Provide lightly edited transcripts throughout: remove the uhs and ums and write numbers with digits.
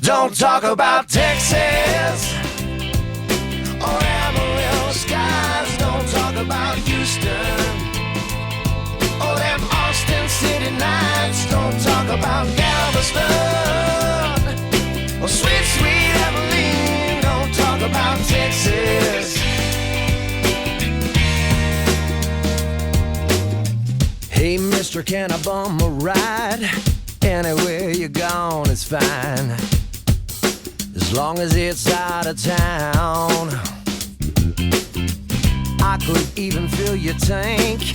Don't talk about Texas or Amarillo skies. Don't talk about Houston or them Austin City nights. Don't talk about Galveston or sweet, sweet Abilene. Don't talk about Texas. Hey, mister, can I bum a ride? Anywhere you're gone is fine, as long as it's out of town. I could even fill your tank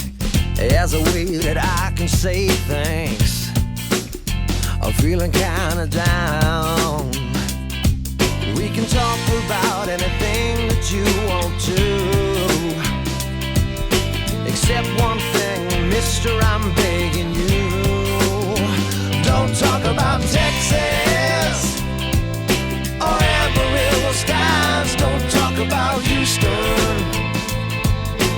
as a way that I can say thanks. I'm feeling kinda down. We can talk about anything that you want to, except one thing, mister, I'm begging you. Don't talk about Texas or Amarillo skies. Don't talk about Houston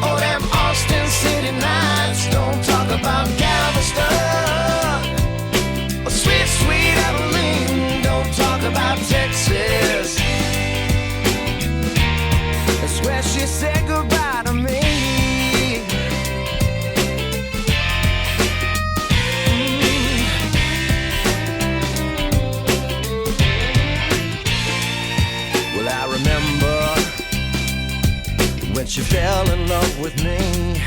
or them Austin City nights. Don't talk about Galveston or sweet, sweet Abilene. Don't talk about Texas. That's where she said goodbye to me. When she fell in love with me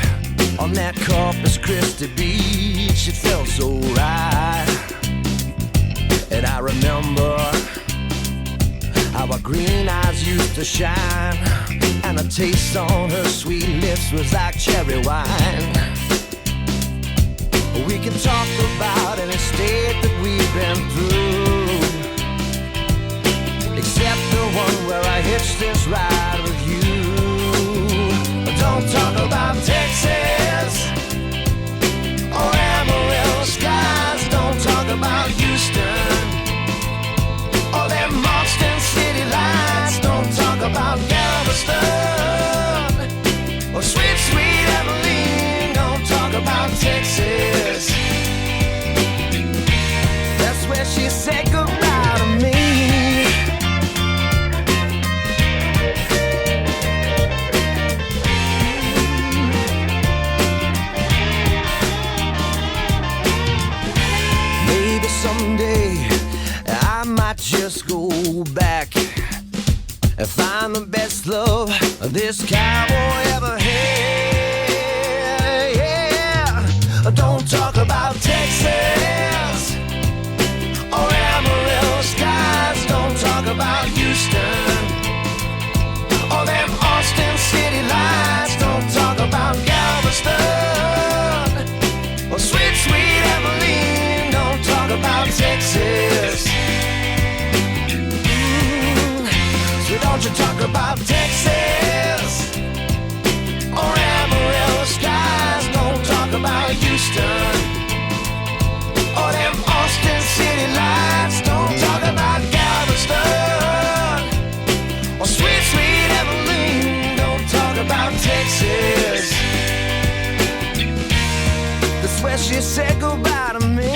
on that Corpus Christi beach, it felt so right. And I remember how her green eyes used to shine, and the taste on her sweet lips was like cherry wine. We can talk about any state that we've been through, except the one where I hitched this ride with you. Don't talk about Texas or Amarillo skies. Don't talk about Houston or them Austin City lights. Don't talk about Galveston or sweet, sweet Abilene. Don't talk about Texas. That's where she said goodbye to me. Someday I might just go back and find the best love this cowboy ever had. Yeah. Don't talk about Texas or Amarillo skies. Don't talk about Houston or them Austin City lights. Don't talk about Galveston or sweet, sweet Abilene. Don't talk about Texas. So don't you talk about Texas or Amarillo skies. Don't talk about Houston or them Austin City lights. Don't talk about Galveston or sweet, sweet Abilene. Don't talk about Texas. That's where she said goodbye to me.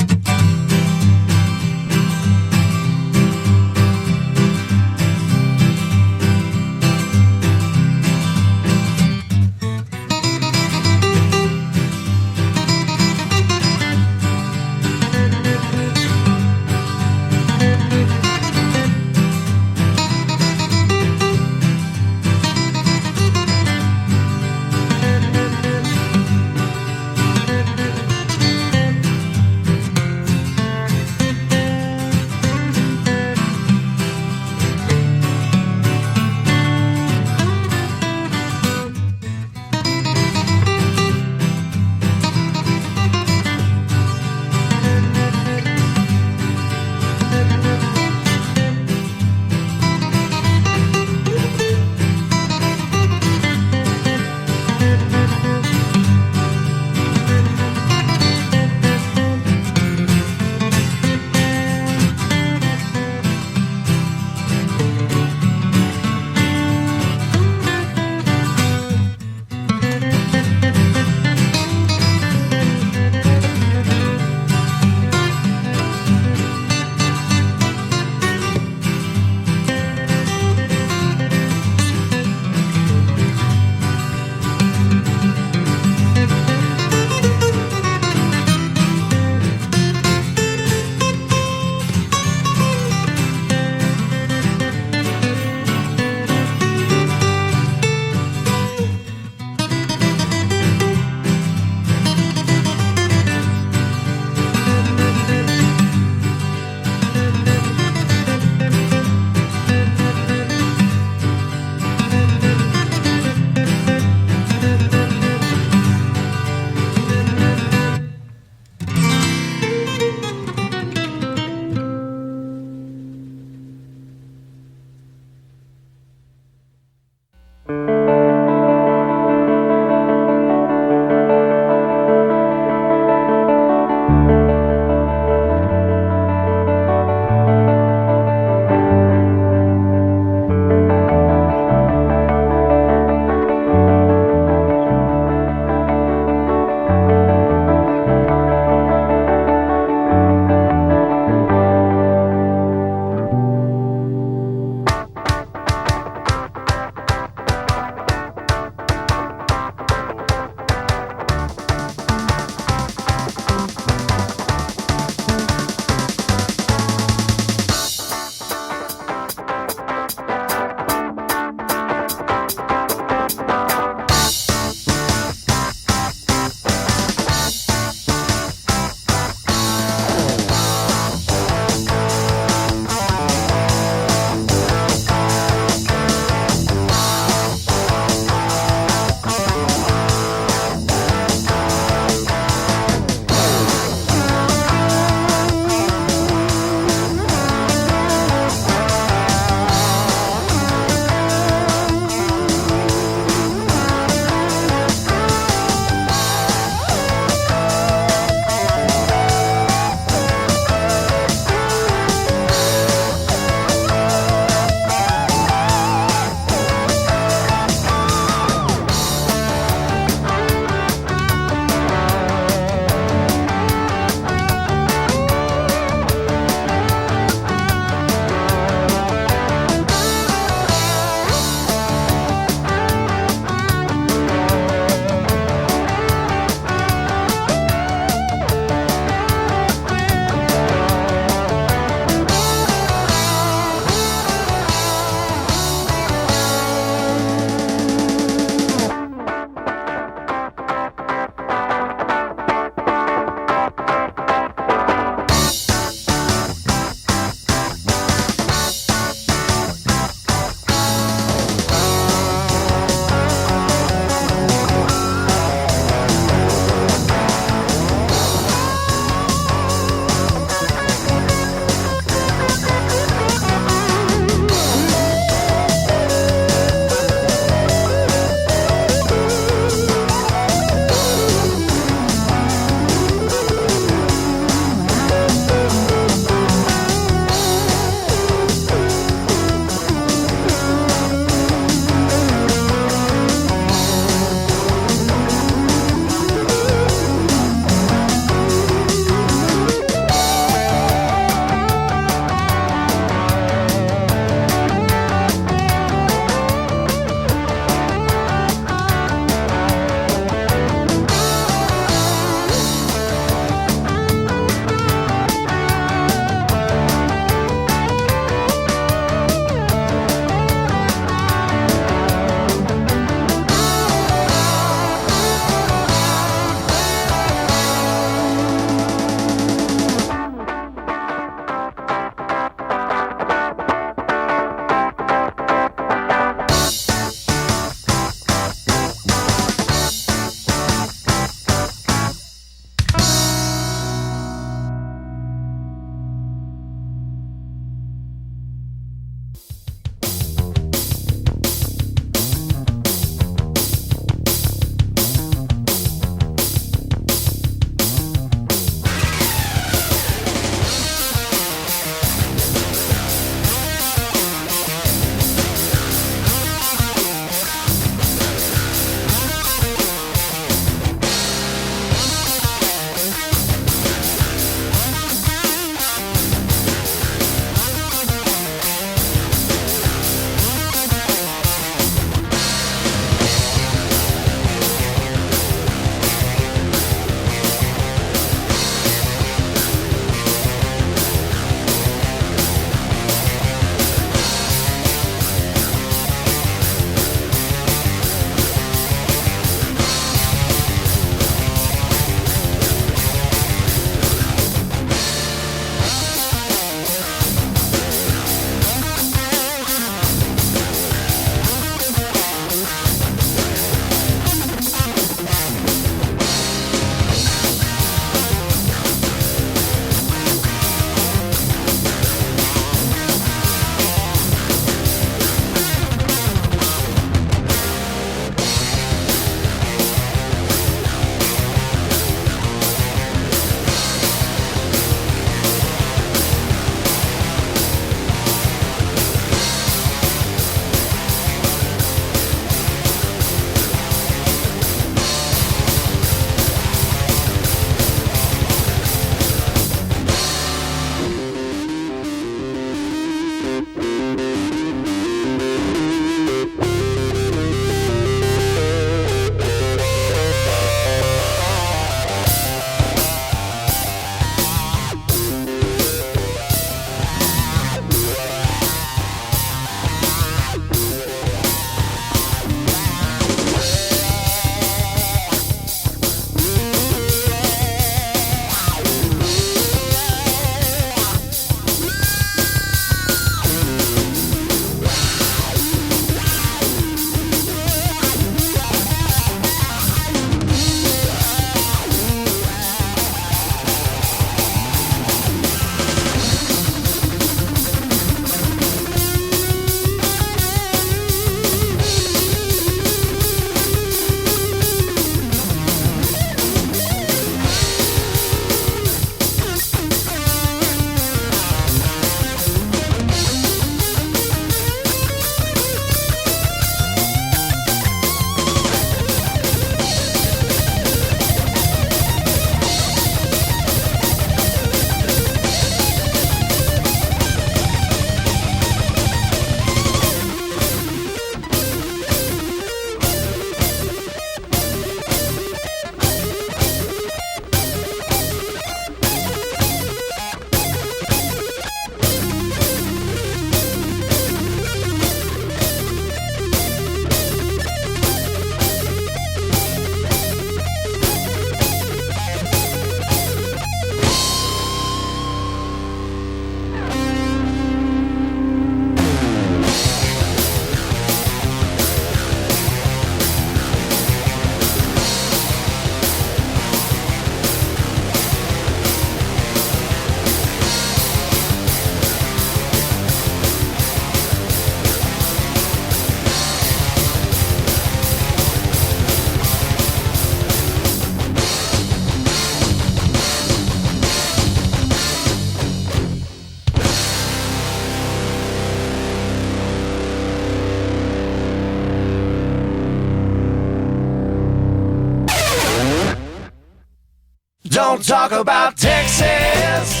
Don't talk about Texas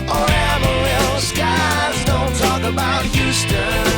or Amarillo skies. Don't talk about Houston.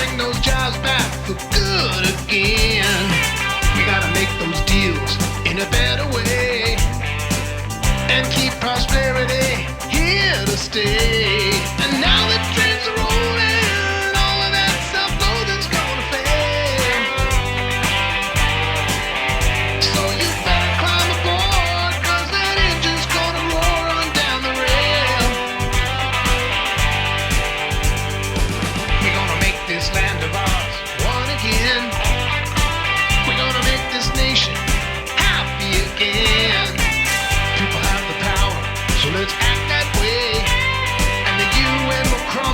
bring those jobs back for good again. We gotta make those deals in a better way and keep prosperity here to stay. And now the trains are rolling, all of that self-loathing's gonna fade. So you better climb aboard, 'cause that engine's gonna roar on down the rail. We're gonna make this land of ours one again. We're gonna make this nation happy again. People have the power, so let's act that way. And the UN will crawl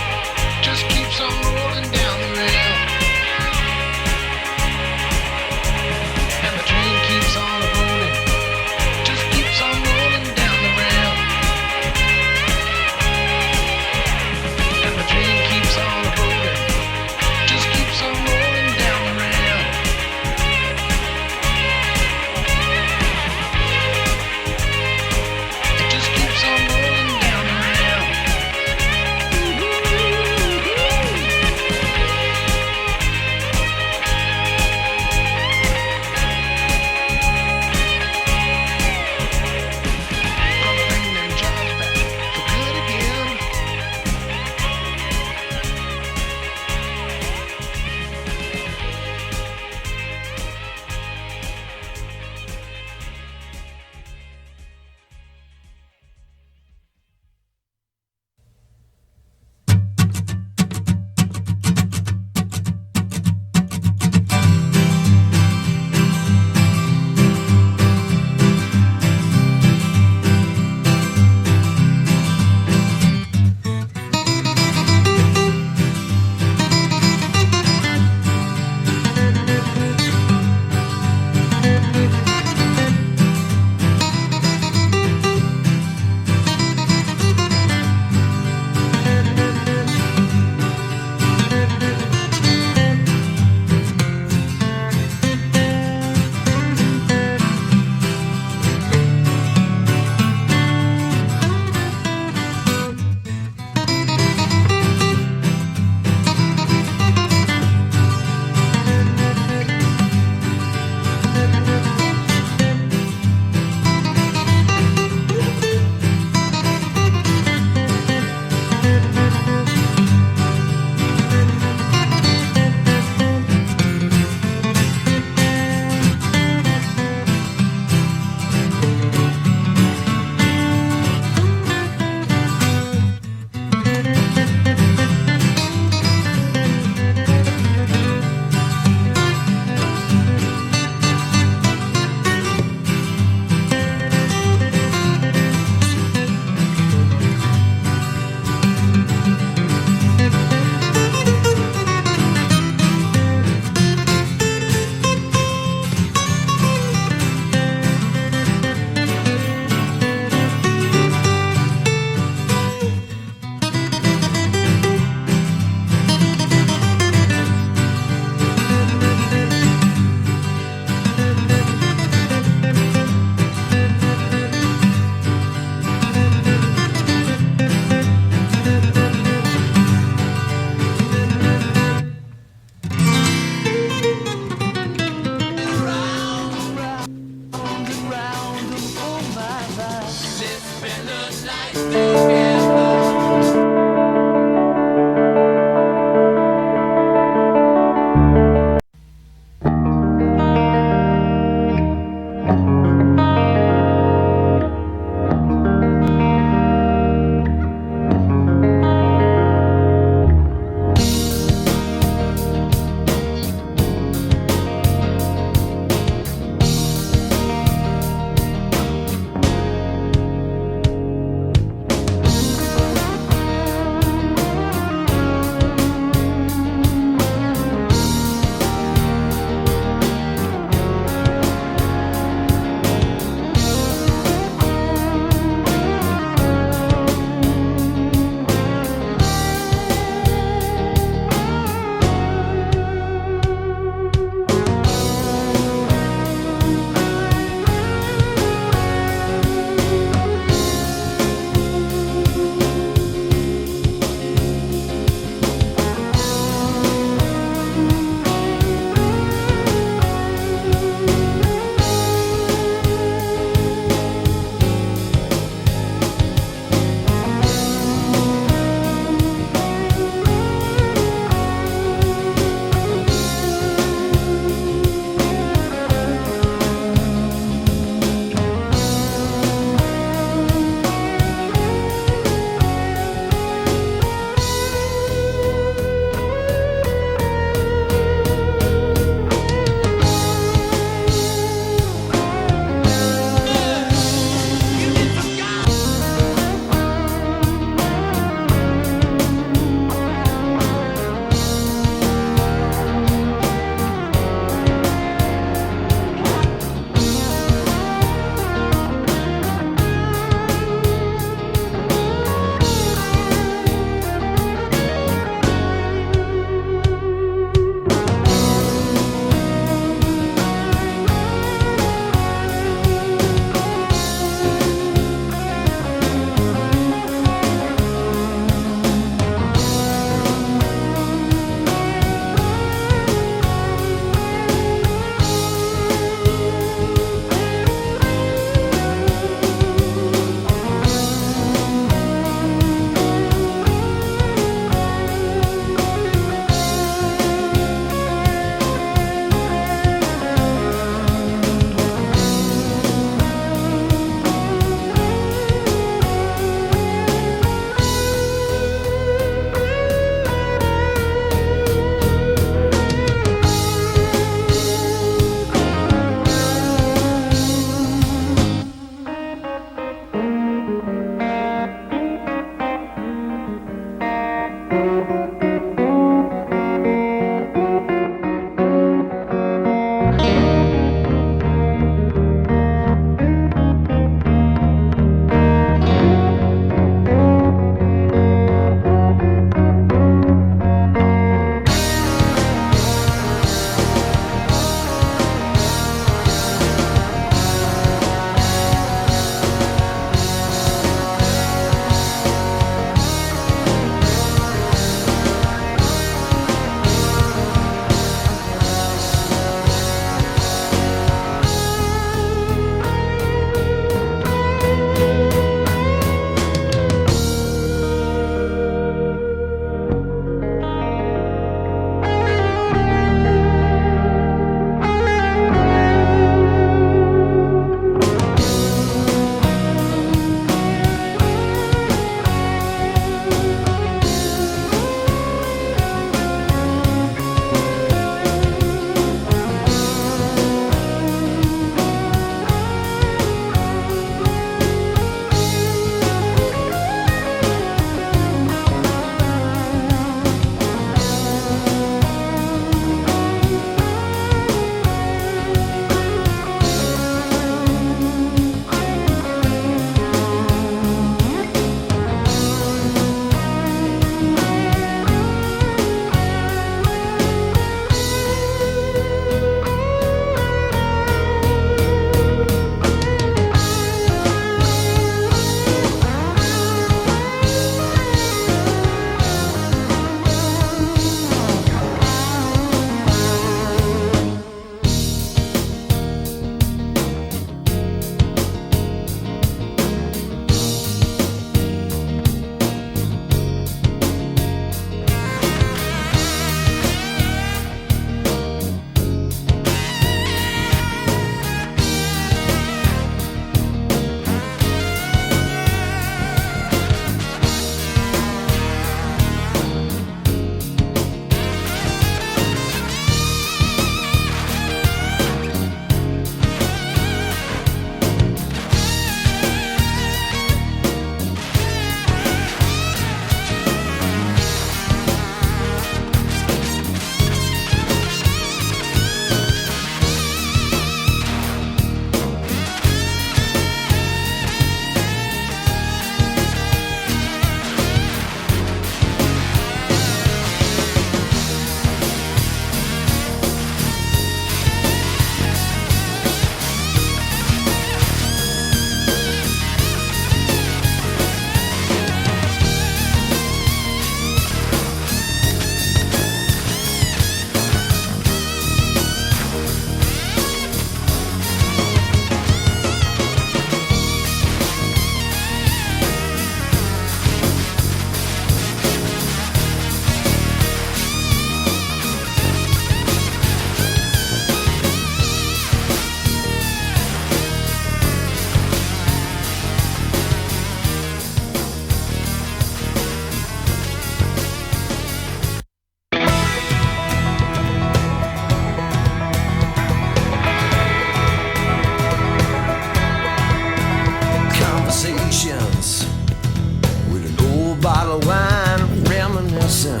bottle of wine, reminiscing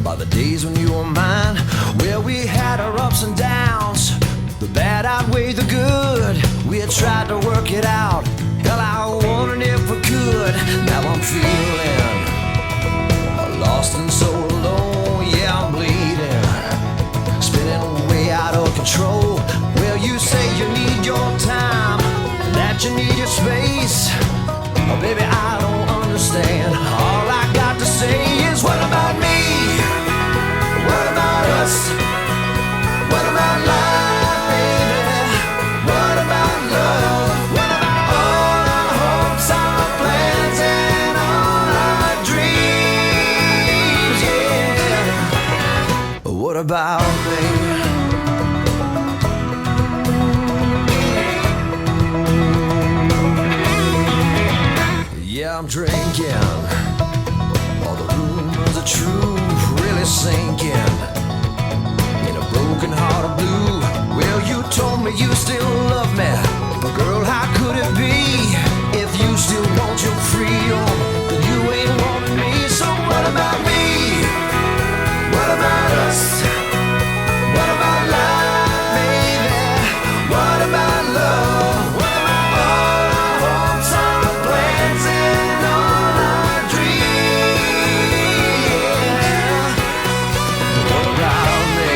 by the days when you were mine. Well, we had our ups and downs, the bad outweighed the good. We had tried to work it out, hell, I wondered if we could. Now I'm feeling lost and so alone, yeah, I'm bleeding, spinning way out of control. Well, you say you need your time, that you need your space. Oh, baby, I don't understand. All I got to say is, what about me? What about us? What about life, baby? What about love? What about all our hopes, our plans, and all our dreams? Yeah. What about me? Yeah, I'm drinking. All the rumors are true, really sinking in a broken heart of blue. Well, you told me you still love me, but girl, how could it be? If you still want your freedom, then you ain't wanting me. So what about me? What about us? What about life, baby? What about love? What about all our hopes, our plans, and all our dreams? What about me?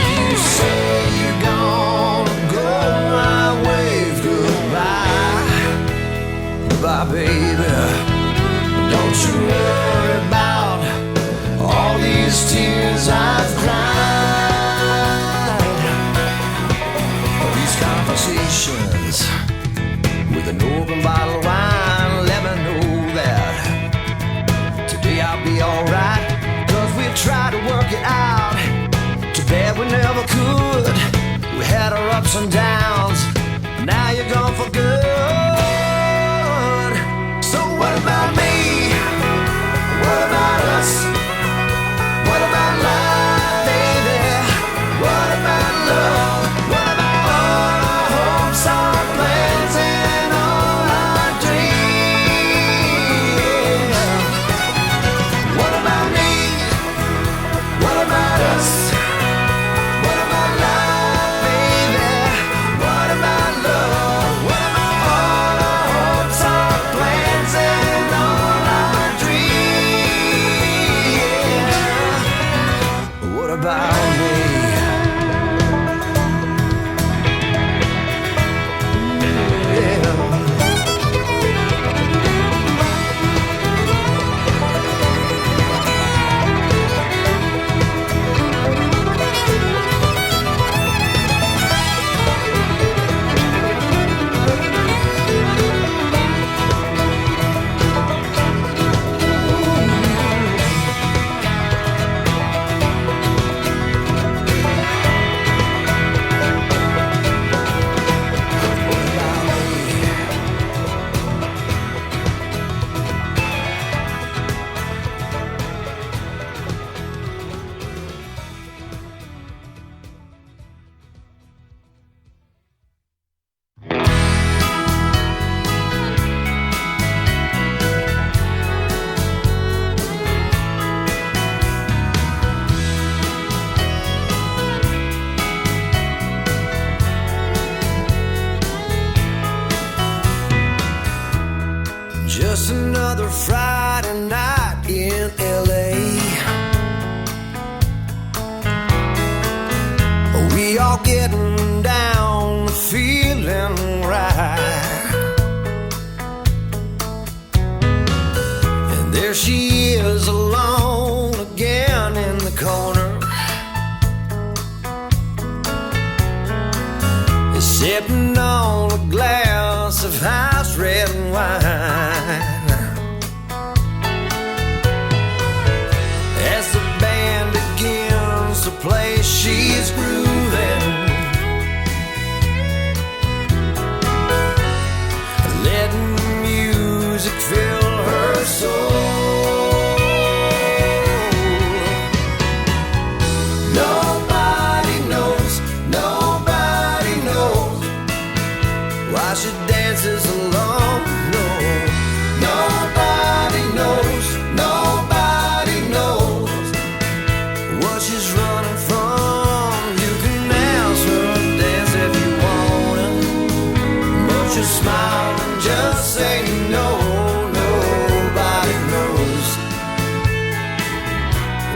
You say you're gonna go, I wave goodbye. Goodbye, baby. Don't you worry about all these tears I've cried. These conversations with an open bottle of wine let me know that today I'll be alright. Cause we tried to work it out, too bad we never could. We had our ups and downs, now you're gone for good. So what about me? What about us? What about life, baby? What about love? What about all our hopes, our plans, and all our dreams? What about me? What about us? What about life, baby? What about love? What about all our hopes, our plans, and all our dreams? What about me? Yeah. Just another Friday night in LA. We all getting down, feeling right. And there she is alone again in the corner, sipping on a glass of house red wine. As the band begins to play, she's grooving, letting music fill say no, nobody knows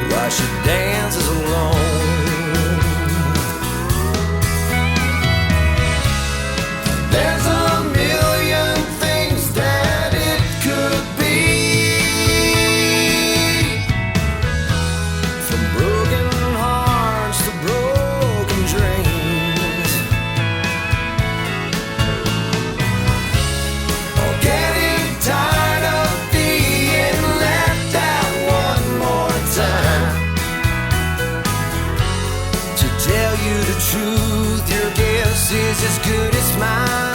why she dances alone. There's a million things that it could be, from broken hearts to broken dreams, or getting tired of being left out one more time. To tell you the truth, your guess is as good as mine.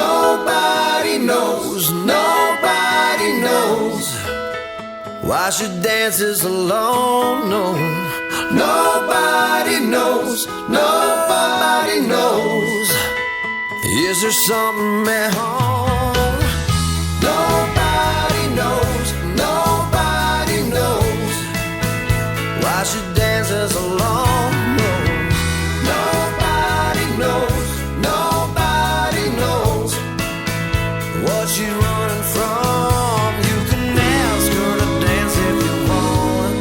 Nobody knows, nobody knows why she dances alone. No, nobody knows, nobody knows. Is there something at home? Nobody knows, nobody knows why she dances alone. No, nobody knows, nobody knows what she's running from. You can ask her to dance if you want,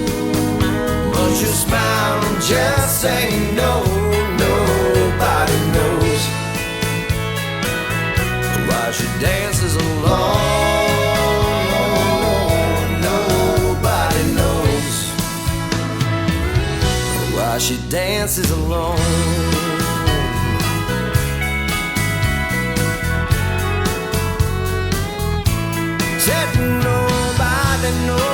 but you smile and just say no. Nobody knows why she dances alone. Nobody knows why she dances alone. Said nobody knows.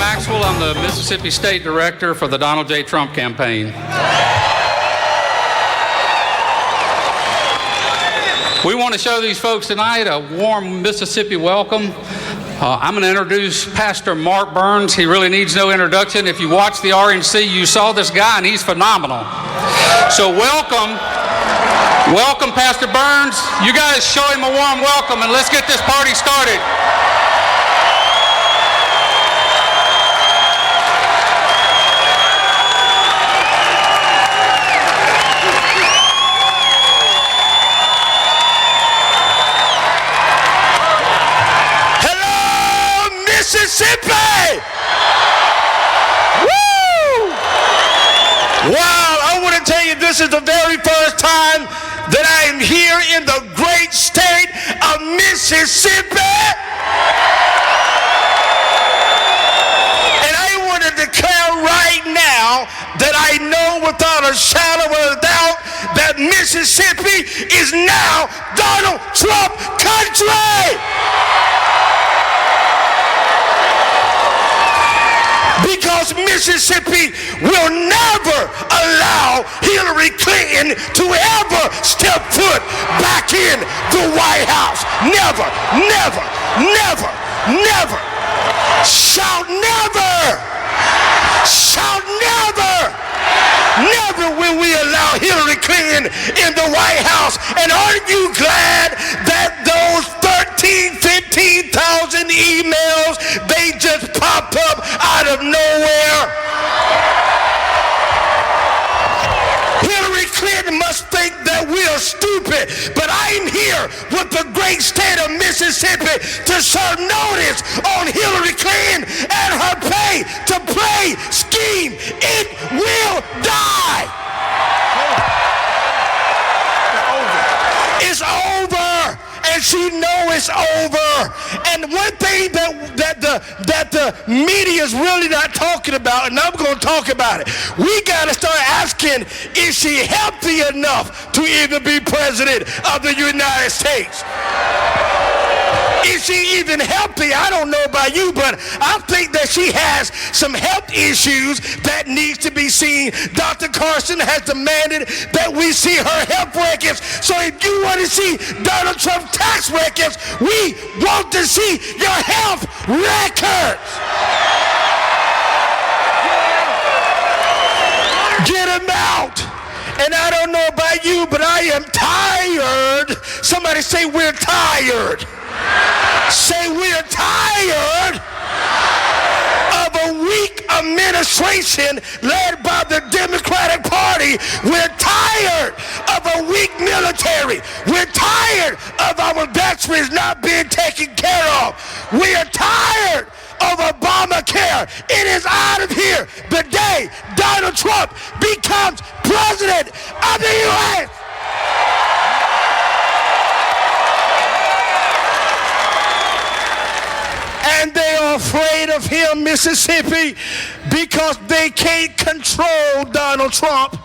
Maxwell. I'm the Mississippi State Director for the Donald J. Trump campaign. We want to show these folks tonight a warm Mississippi welcome. I'm going to introduce Pastor Mark Burns. He really needs no introduction. If you watch the RNC, you saw this guy, and he's phenomenal. So welcome, Pastor Burns. You guys show him a warm welcome, and let's get this party started. Mississippi! Woo! Wow, I want to tell you, this is the very first time that I am here in the great state of Mississippi. And I want to declare right now that I know without a shadow of a doubt that Mississippi is now Donald Trump country. Because Mississippi will never allow Hillary Clinton to ever step foot back in the White House. Never, never, never, never. Shout never. Shout never. Never will we allow Hillary Clinton in the White House. And aren't you glad that those 15,000 emails, they just popped up out of nowhere? Hillary Clinton must think that we are stupid, but I'm here with the great state of Mississippi to serve notice on Hillary Clinton and her pay to play scheme. It will die. It's over. And she knows it's over. And one thing that the media is really not talking about, and I'm going to talk about it, we got to start asking, is she healthy enough to even be president of the United States? Is she even healthy? I don't know about you, but I think that she has some health issues that needs to be seen. Dr. Carson has demanded that we see her health records. So if you want to see Donald Trump's tax records, we want to see your health records. Get them out. And I don't know about you, but I am tired. Somebody say we're tired. Say we're tired of a weak administration led by the Democratic Party. We're tired of a weak military. We're tired of our veterans not being taken care of. We are tired of Obamacare. It is out of here the day Donald Trump becomes president of the U.S. And they are afraid of him, Mississippi, because they can't control Donald Trump.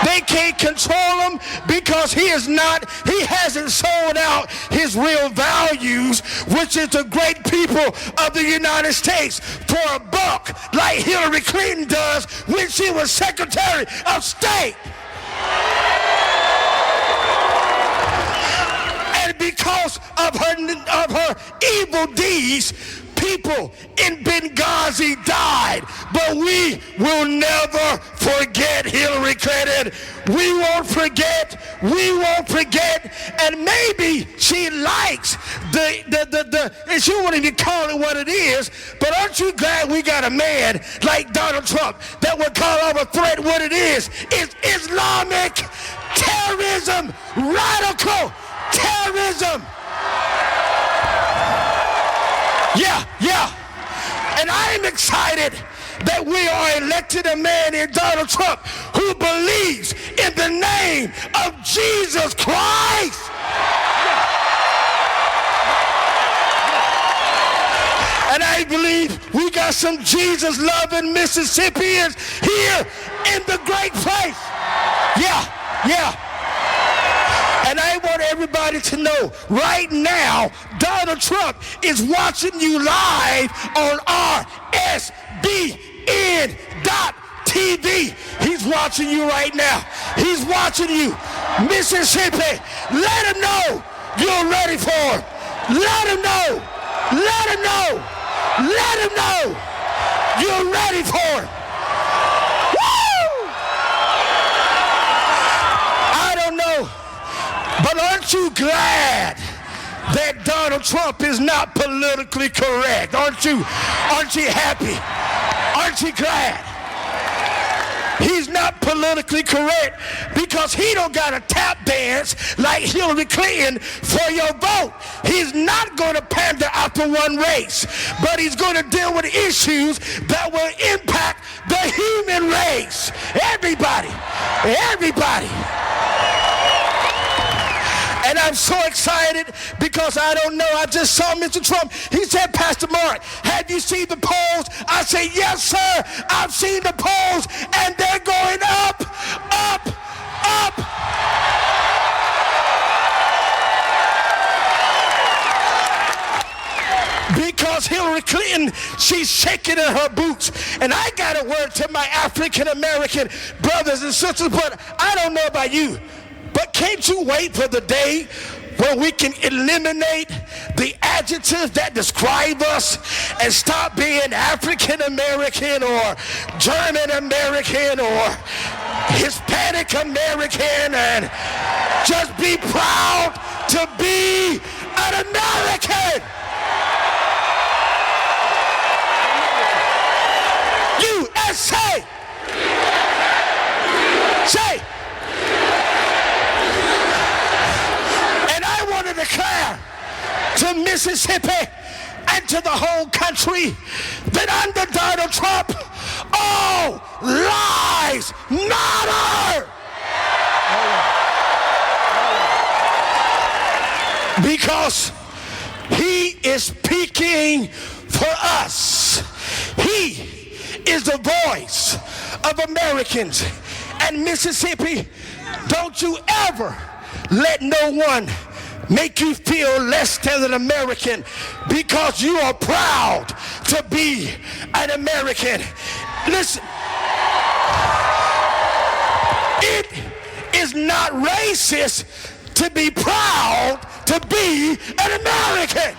They can't control him because he hasn't sold out his real values, which is the great people of the United States, for a buck like Hillary Clinton does when she was Secretary of State. And because of her evil deeds, people in Benghazi died. But we will never forget Hillary Clinton. We won't forget. We won't forget. And maybe she likes and she won't even call it what it is, but aren't you glad we got a man like Donald Trump that would call our threat what it is? It's Islamic terrorism, radical terrorism. Yeah. And I am excited that we are elected a man in Donald Trump who believes in the name of Jesus Christ. And I believe we got some Jesus-loving Mississippians here in the great place. Yeah. And I want everybody to know right now, Donald Trump is watching you live on RSBN.TV. He's watching you right now. He's watching you. Mississippi, let him know you're ready for him. Let him know. Let him know. Let him know you're ready for him. Woo! I don't know, but aren't you glad that Donald Trump is not politically correct? Aren't you happy? Aren't you glad? He's not politically correct because he don't got to tap dance like Hillary Clinton for your vote. He's not going to pander after one race, but he's going to deal with issues that will impact the human race. Everybody. And I'm so excited because I don't know. I just saw Mr. Trump. He said, Pastor Mark, have you seen the polls? I said, yes, sir. I've seen the polls, and they're going up, up, up. Because Hillary Clinton, she's shaking in her boots. And I got a word to my African American brothers and sisters, but I don't know about you. But can't you wait for the day when we can eliminate the adjectives that describe us and stop being African American or German American or Hispanic American and just be proud to be an American? USA! Say! Declare to Mississippi and to the whole country that under Donald Trump, all lives matter. Because he is speaking for us. He is the voice of Americans. And Mississippi, don't you ever let no one make you feel less than an American because you are proud to be an American. Listen, it is not racist to be proud to be an American.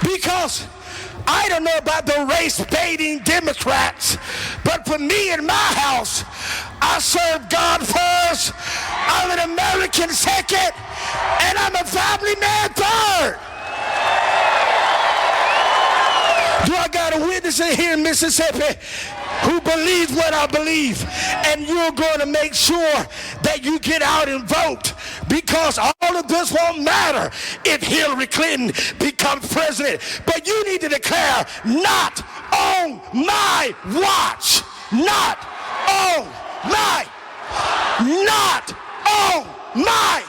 Because I don't know about the race-baiting Democrats, but for me in my house, I serve God first, I'm an American second, and I'm a family man third. Do I got a witness in here in Mississippi who believes what I believe? And you're going to make sure that you get out and vote, because all of this won't matter if Hillary Clinton becomes president. But you need to declare, not on my watch. Not on my. Not on my.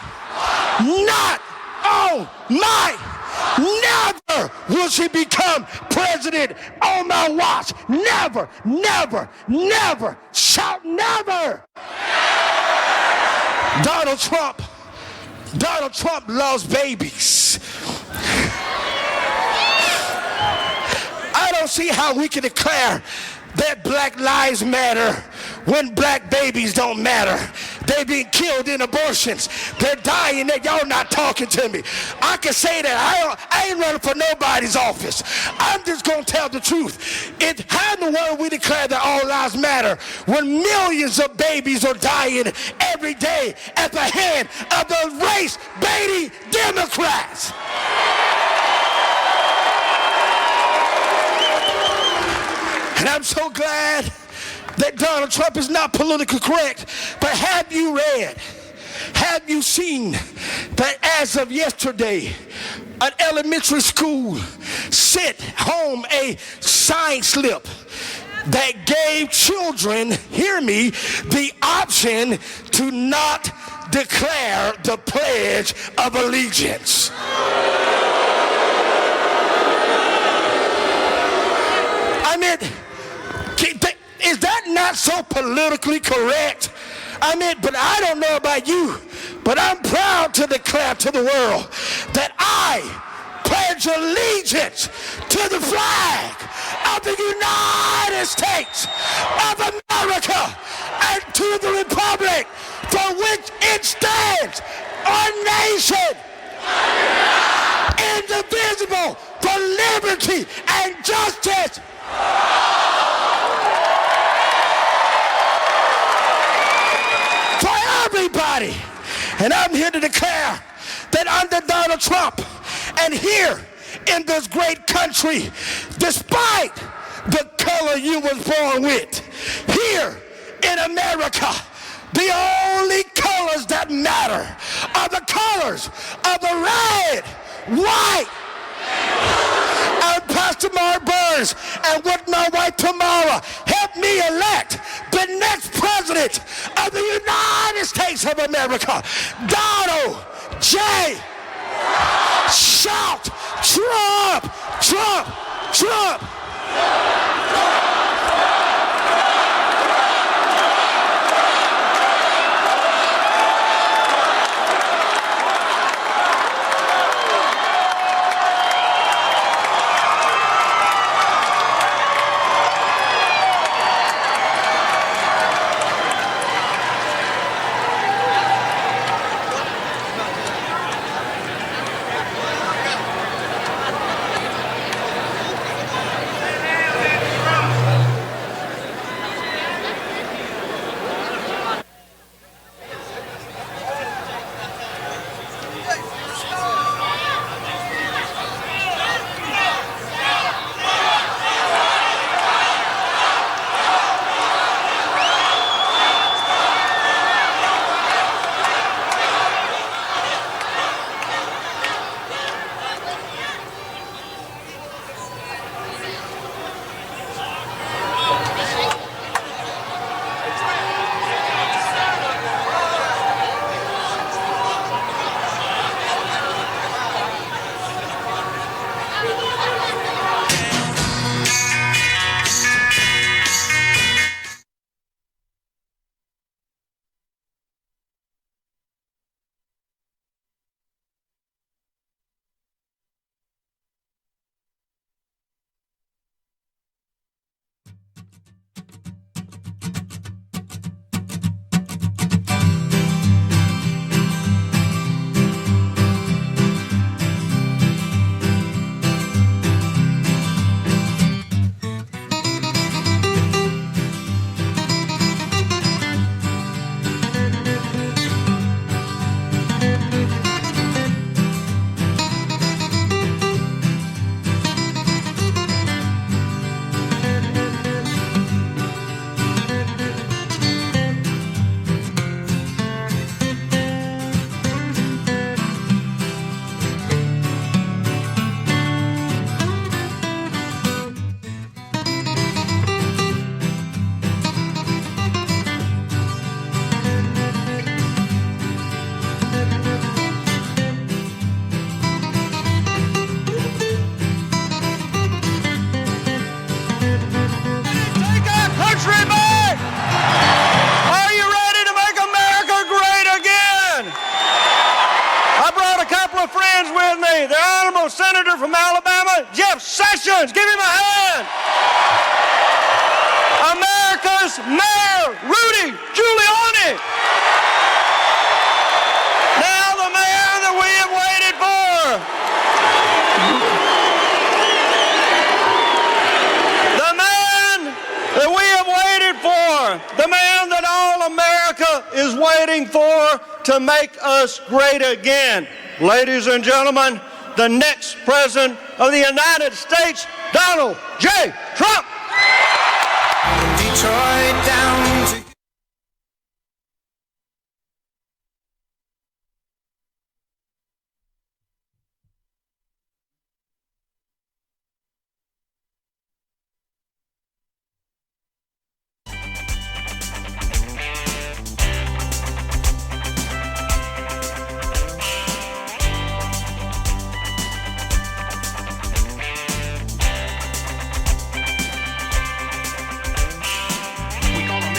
Not on my. Never will she become president on my watch. Never, never, never. Shout never. Donald Trump loves babies. I don't see how we can declare that Black Lives Matter when black babies don't matter. They're being killed in abortions. They're dying. Y'all not talking to me. I can say that I ain't running for nobody's office. I'm just going to tell the truth. How in the world we declare that all lives matter when millions of babies are dying every day at the hand of the race-baiting Democrats? And I'm so glad that Donald Trump is not politically correct. But have you read, have you seen that as of yesterday, an elementary school sent home a sign slip that gave children, hear me, the option to not declare the Pledge of Allegiance? I mean, is that not not so politically correct. I mean, but I don't know about you, but I'm proud to declare to the world that I pledge allegiance to the flag of the United States of America and to the republic for which it stands, one nation, indivisible, for liberty and justice. For everybody. And I'm here to declare that under Donald Trump and here in this great country, despite the color you was born with, here in America, the only colors that matter are the colors of the red, white. I'm Pastor Mark Burns, and with my wife Tamara, help me elect the next president of the United States of America, Donald J. Shout, Trump, Trump, Trump. Senator from Alabama, Jeff Sessions. Give him a hand. America's Mayor, Rudy Giuliani. Now the mayor that we have waited for. The man that we have waited for. The man that all America is waiting for to make us great again. Ladies and gentlemen, the next president of the United States, Donald J. Trump. Detroit down to We're gonna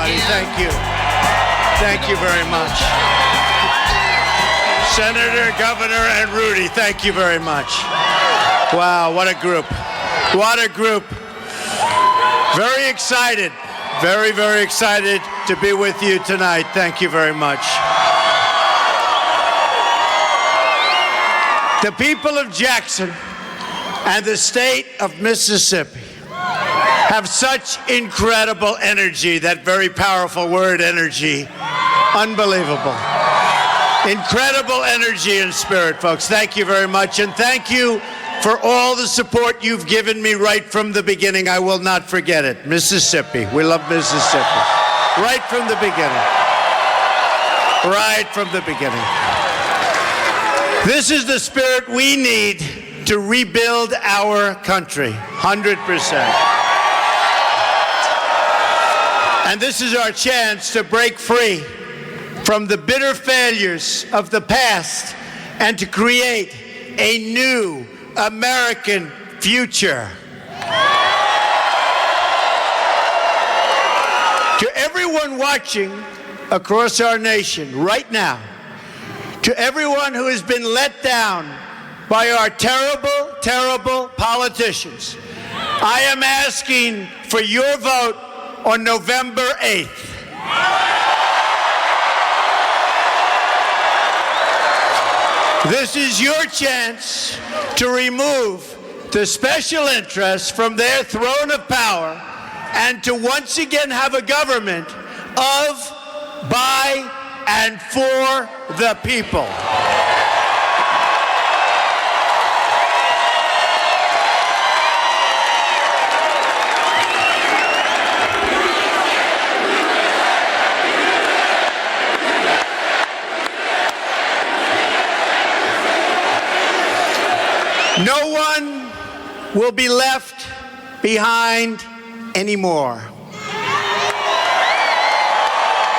everybody. Thank you. Thank you very much. Senator, Governor, and Rudy, thank you very much. Wow, what a group. What a group. Very excited. Very, very excited to be with you tonight. Thank you very much. The people of Jackson and the state of Mississippi have such incredible energy, that very powerful word, energy. Unbelievable. Incredible energy and spirit, folks. Thank you very much, and thank you for all the support you've given me right from the beginning. I will not forget it. Mississippi. We love Mississippi. Right from the beginning. Right from the beginning. This is the spirit we need to rebuild our country. 100%. And this is our chance to break free from the bitter failures of the past and to create a new American future. To everyone watching across our nation right now, to everyone who has been let down by our terrible, terrible politicians, I am asking for your vote on November 8th. This is your chance to remove the special interests from their throne of power and to once again have a government of, by, and for the people. No one will be left behind anymore.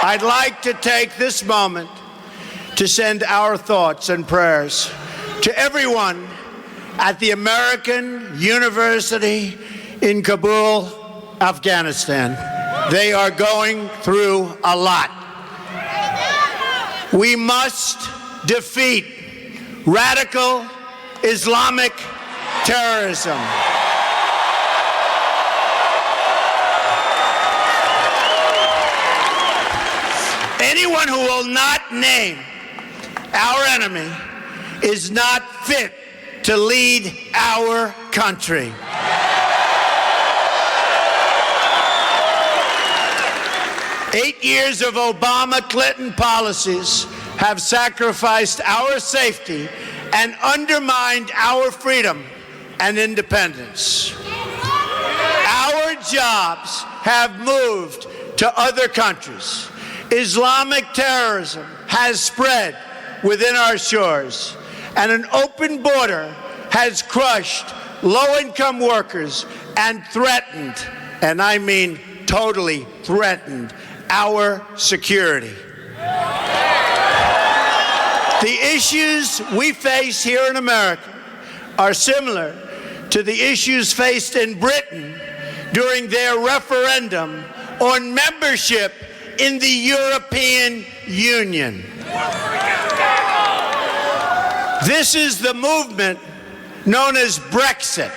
I'd like to take this moment to send our thoughts and prayers to everyone at the American University in Kabul, Afghanistan. They are going through a lot. We must defeat radical Islamic terrorism. Anyone who will not name our enemy is not fit to lead our country. Eight years of Obama-Clinton policies have sacrificed our safety and undermined our freedom and independence. Our jobs have moved to other countries. Islamic terrorism has spread within our shores, and an open border has crushed low-income workers and threatened, and I mean totally threatened, our security. The issues we face here in America are similar to the issues faced in Britain during their referendum on membership in the European Union. This is the movement known as Brexit.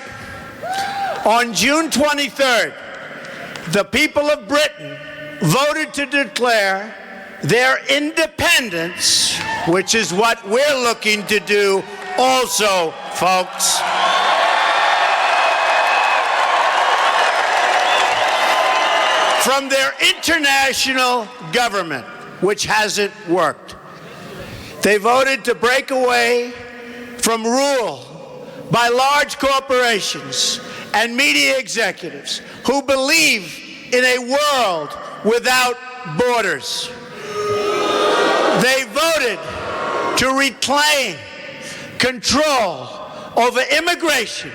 On June 23rd, the people of Britain voted to declare their independence, which is what we're looking to do also, folks. From their international government, which hasn't worked. They voted to break away from rule by large corporations and media executives who believe in a world without borders. They voted to reclaim control over immigration,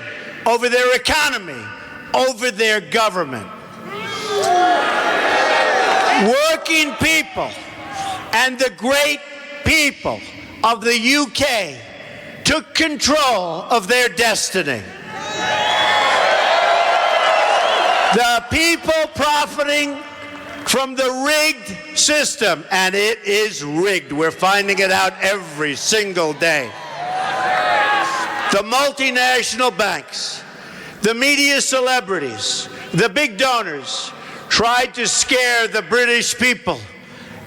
over their economy, over their government. Working people and the great people of the UK took control of their destiny. The people profiting from the rigged system, and it is rigged. We're finding it out every single day. The multinational banks, the media celebrities, the big donors tried to scare the British people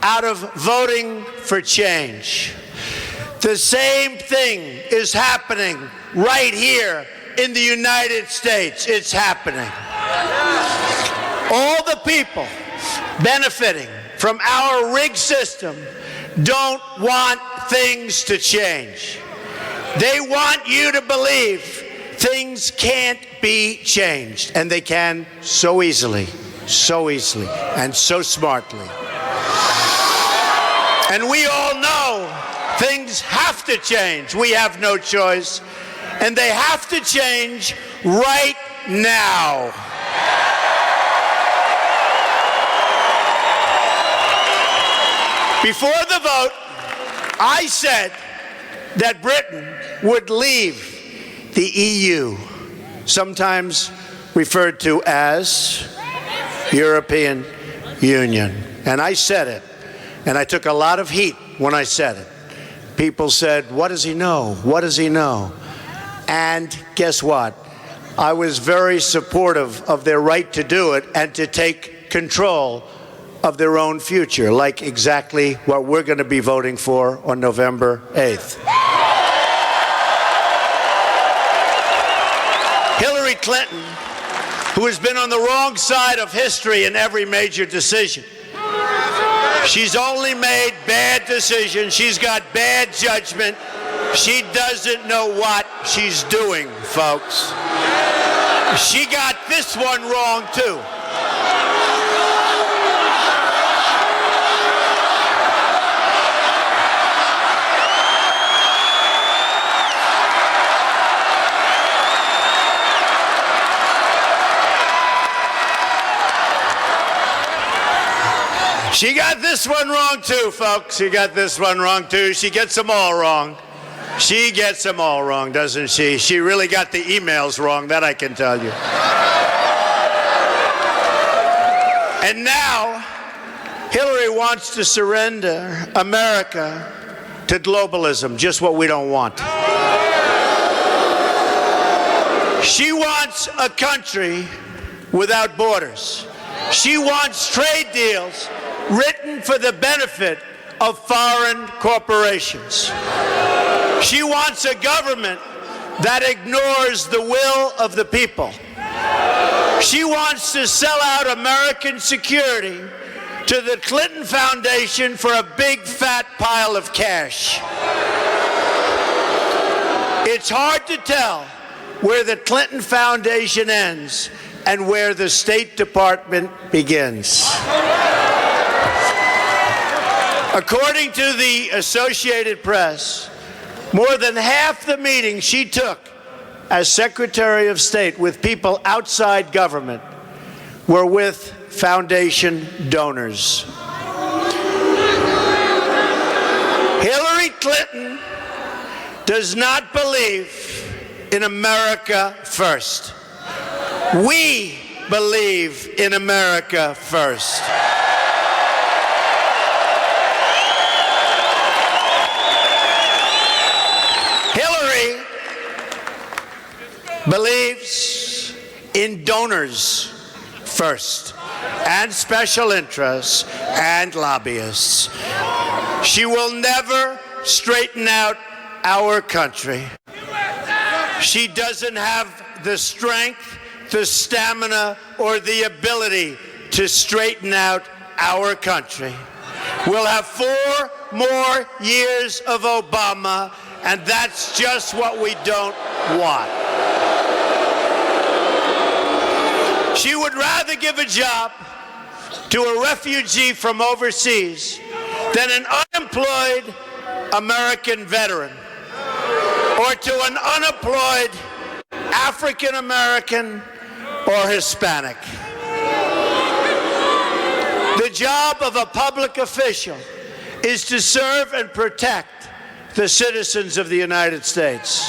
out of voting for change. The same thing is happening right here in the United States. It's happening. All the people benefiting from our rigged system don't want things to change. They want you to believe things can't be changed, and they can so easily, and so smartly. And we all know things have to change. We have no choice, and they have to change right now. Before the vote, I said that Britain would leave the EU, sometimes referred to as European Union. And I said it, and I took a lot of heat when I said it. People said, what does he know? What does he know? And guess what? I was very supportive of their right to do it and to take control of their own future, like exactly what we're going to be voting for on November 8th. Hillary Clinton, who has been on the wrong side of history in every major decision. She's only made bad decisions. She's got bad judgment. She doesn't know what she's doing, folks. She got this one wrong, too. She got this one wrong, too, folks. She got this one wrong, too. She gets them all wrong. She gets them all wrong, doesn't she? She really got the emails wrong, that I can tell you. And now, Hillary wants to surrender America to globalism, just what we don't want. She wants a country without borders. She wants trade deals written for the benefit of foreign corporations. She wants a government that ignores the will of the people. She wants to sell out American security to the Clinton Foundation for a big fat pile of cash. It's hard to tell where the Clinton Foundation ends and where the State Department begins. According to the Associated Press, more than half the meetings she took as Secretary of State with people outside government were with foundation donors. Hillary Clinton does not believe in America first. We believe in America first. Hillary believes in donors first, and special interests and lobbyists. She will never straighten out our country. She doesn't have the strength, the stamina, or the ability to straighten out our country. We'll have 4 more years of Obama, and that's just what we don't want. She would rather give a job to a refugee from overseas than an unemployed American veteran or to an unemployed African American or Hispanic. The job of a public official is to serve and protect the citizens of the United States.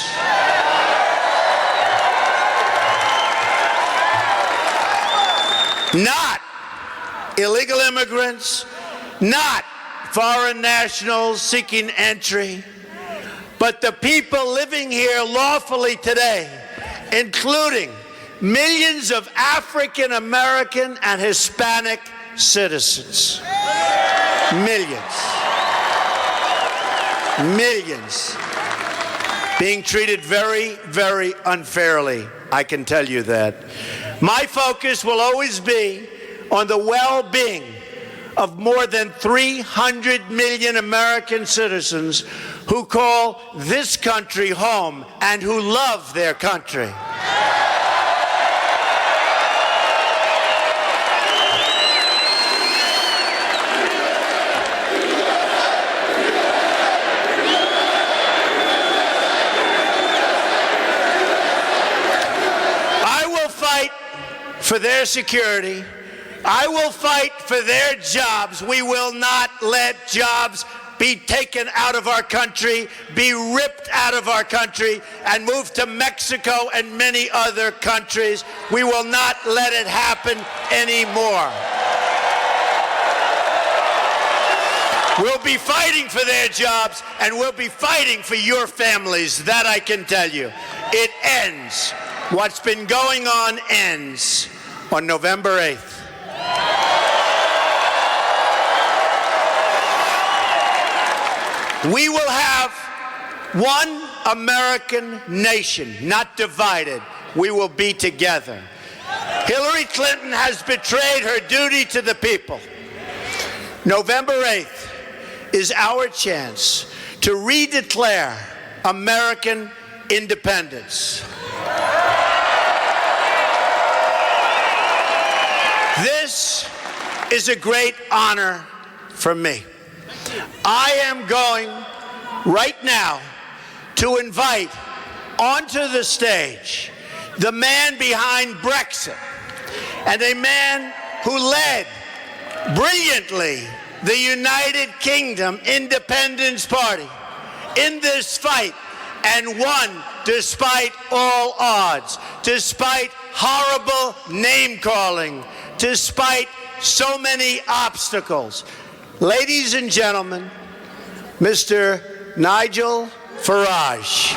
illegal immigrants, not foreign nationals seeking entry, but the people living here lawfully today, including millions of African American and Hispanic citizens. Millions. Millions. Being treated very, very unfairly, I can tell you that. My focus will always be on the well-being of more than 300 million American citizens who call this country home and who love their country. For their security. I will fight for their jobs. We will not let jobs be taken out of our country, be ripped out of our country, and moved to Mexico and many other countries. We will not let it happen anymore. We'll be fighting for their jobs, and we'll be fighting for your families. That I can tell you. It ends. What's been going on ends on November 8th. We will have one American nation, not divided. We will be together. Hillary Clinton has betrayed her duty to the people. November 8th is our chance to redeclare American independence. This is a great honor for me. I am going right now to invite onto the stage the man behind Brexit and a man who led brilliantly the United Kingdom Independence Party in this fight and won despite all odds, despite horrible name-calling, despite so many obstacles. Ladies and gentlemen, Mr. Nigel Farage.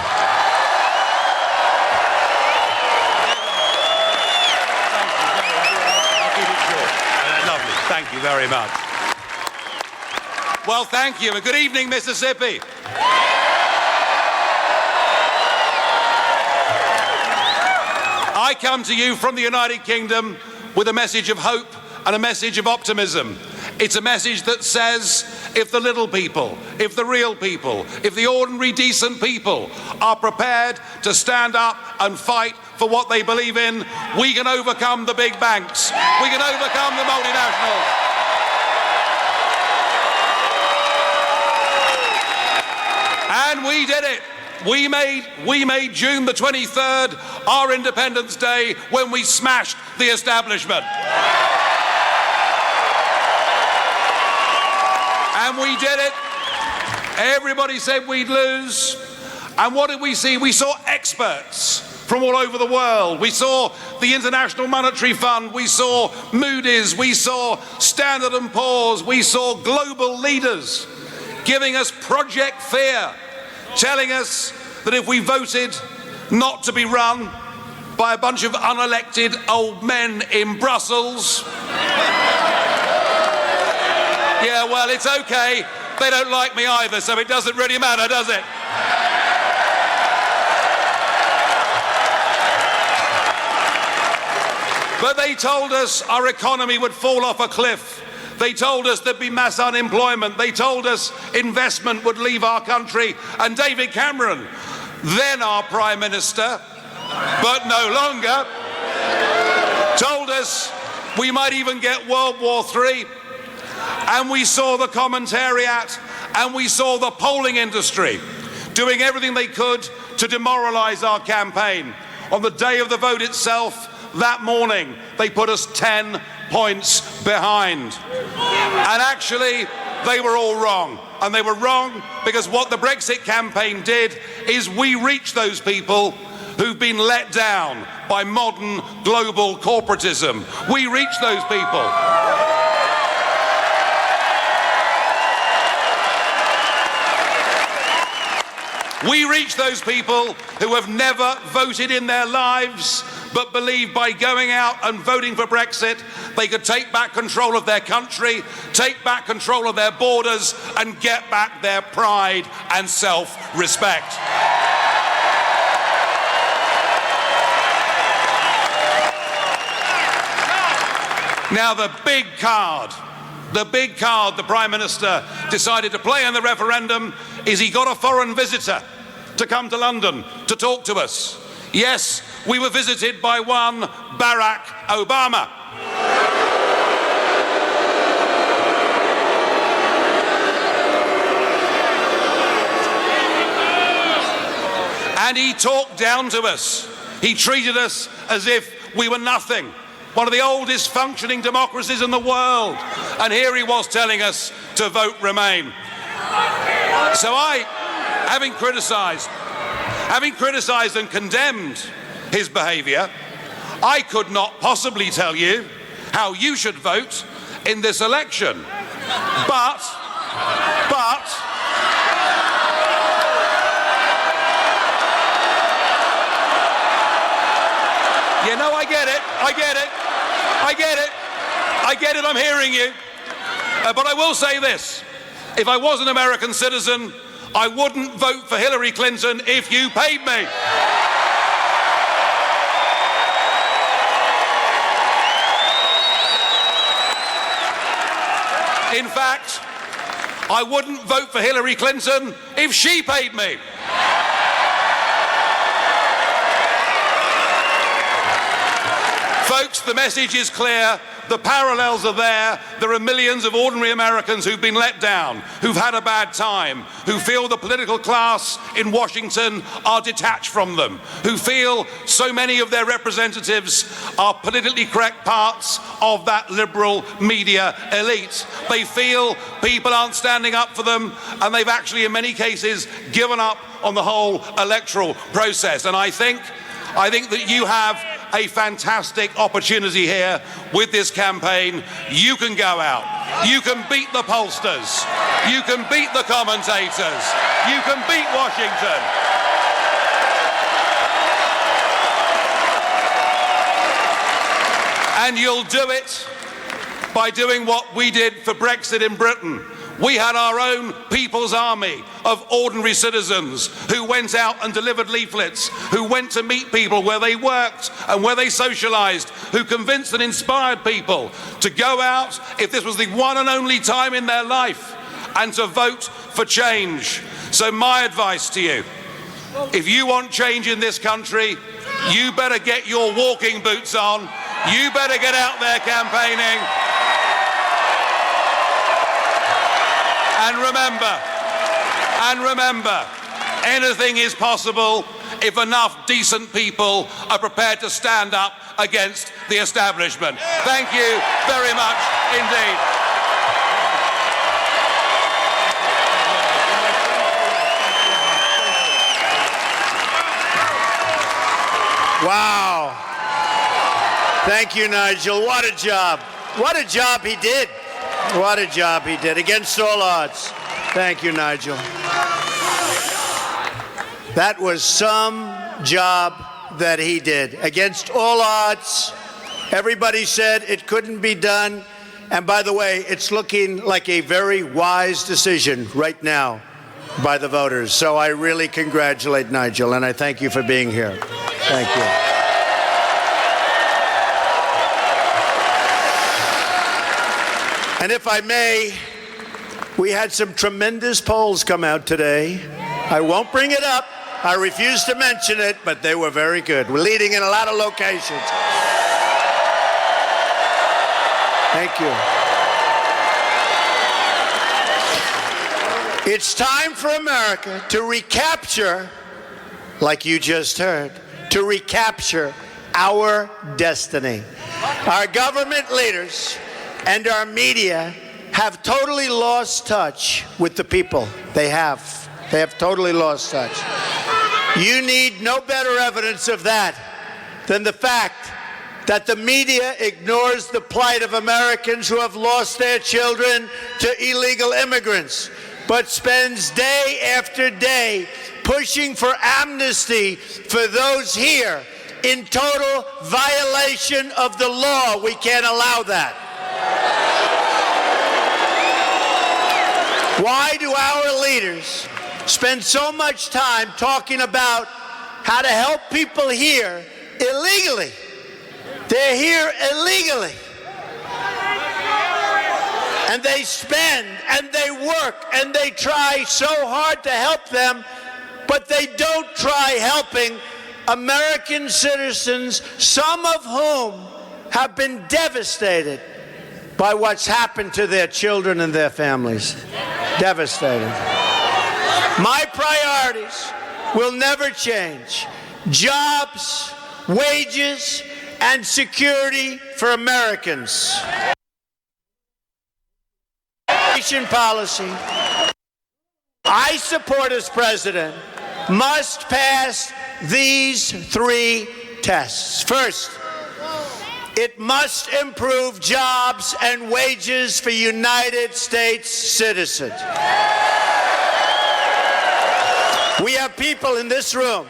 Lovely. Thank you very much. Well, thank you, and good evening, Mississippi. I come to you from the United Kingdom with a message of hope and a message of optimism. It's a message that says if the little people, if the real people, if the ordinary decent people are prepared to stand up and fight for what they believe in, we can overcome the big banks. We can overcome the multinationals. And we did it. We made June the 23rd our Independence Day when we smashed the establishment. And we did it. Everybody said we'd lose. And what did we see? We saw experts from all over the world. We saw the International Monetary Fund. We saw Moody's. We saw Standard & Poor's. We saw global leaders giving us Project Fear, telling us that if we voted not to be run by a bunch of unelected old men in Brussels, yeah, well, it's okay. They don't like me either, so it doesn't really matter, does it? But they told us our economy would fall off a cliff. They told us there'd be mass unemployment. They told us investment would leave our country. And David Cameron, then our Prime Minister, but no longer, told us we might even get World War III. And we saw the commentariat and we saw the polling industry doing everything they could to demoralize our campaign. On the day of the vote itself, that morning, they put us 10 points behind. And actually, they were all wrong. And they were wrong because what the Brexit campaign did is we reached those people who've been let down by modern global corporatism. We reached those people. We reach those people who have never voted in their lives, but believe by going out and voting for Brexit, they could take back control of their country, take back control of their borders, and get back their pride and self-respect. Now, the big card the Prime Minister decided to play in the referendum is he got a foreign visitor to come to London to talk to us. Yes, we were visited by one Barack Obama. And he talked down to us. He treated us as if we were nothing. One of the oldest functioning democracies in the world. And here he was telling us to vote Remain. So I, having criticised and condemned his behaviour, I could not possibly tell you how you should vote in this election. But, you know, I get it, I'm hearing you. But I will say this, if I was an American citizen, I wouldn't vote for Hillary Clinton if you paid me. In fact, I wouldn't vote for Hillary Clinton if she paid me. Folks, the message is clear. The parallels are there. There are millions of ordinary Americans who've been let down, who've had a bad time, who feel the political class in Washington are detached from them, who feel so many of their representatives are politically correct parts of that liberal media elite. They feel people aren't standing up for them, and they've actually, in many cases, given up on the whole electoral process. And I think that you have a fantastic opportunity here with this campaign. You can go out. You can beat the pollsters. You can beat the commentators. You can beat Washington. And you'll do it by doing what we did for Brexit in Britain. We had our own People's Army of ordinary citizens who went out and delivered leaflets, who went to meet people where they worked and where they socialised, who convinced and inspired people to go out, if this was the one and only time in their life, and to vote for change. So my advice to you, if you want change in this country, you better get your walking boots on, you better get out there campaigning. And remember, anything is possible if enough decent people are prepared to stand up against the establishment. Thank you very much indeed. Wow. Thank you, Nigel. What a job. What a job he did. What a job he did, against all odds. Thank you, Nigel. That was some job that he did. Against all odds, everybody said it couldn't be done. And by the way, it's looking like a very wise decision right now by the voters. So I really congratulate Nigel, and I thank you for being here. Thank you. And if I may, we had some tremendous polls come out today. I won't bring it up. I refuse to mention it, but they were very good. We're leading in a lot of locations. Thank you. It's time for America to recapture, like you just heard, to recapture our destiny. Our government leaders and our media have totally lost touch with the people. They have totally lost touch. You need no better evidence of that than the fact that the media ignores the plight of Americans who have lost their children to illegal immigrants. but spends day after day pushing for amnesty for those here in total violation of the law. We can't allow that. Why do our leaders spend so much time talking about how to help people here illegally? They're here illegally. And they spend and they work and they try so hard to help them, but they don't try helping American citizens, some of whom have been devastated by what's happened to their children and their families. Devastated. My priorities will never change. Jobs, wages, and security for Americans. Immigration policy I support as president must pass these three tests. First, it must improve jobs and wages for United States citizens. We have people in this room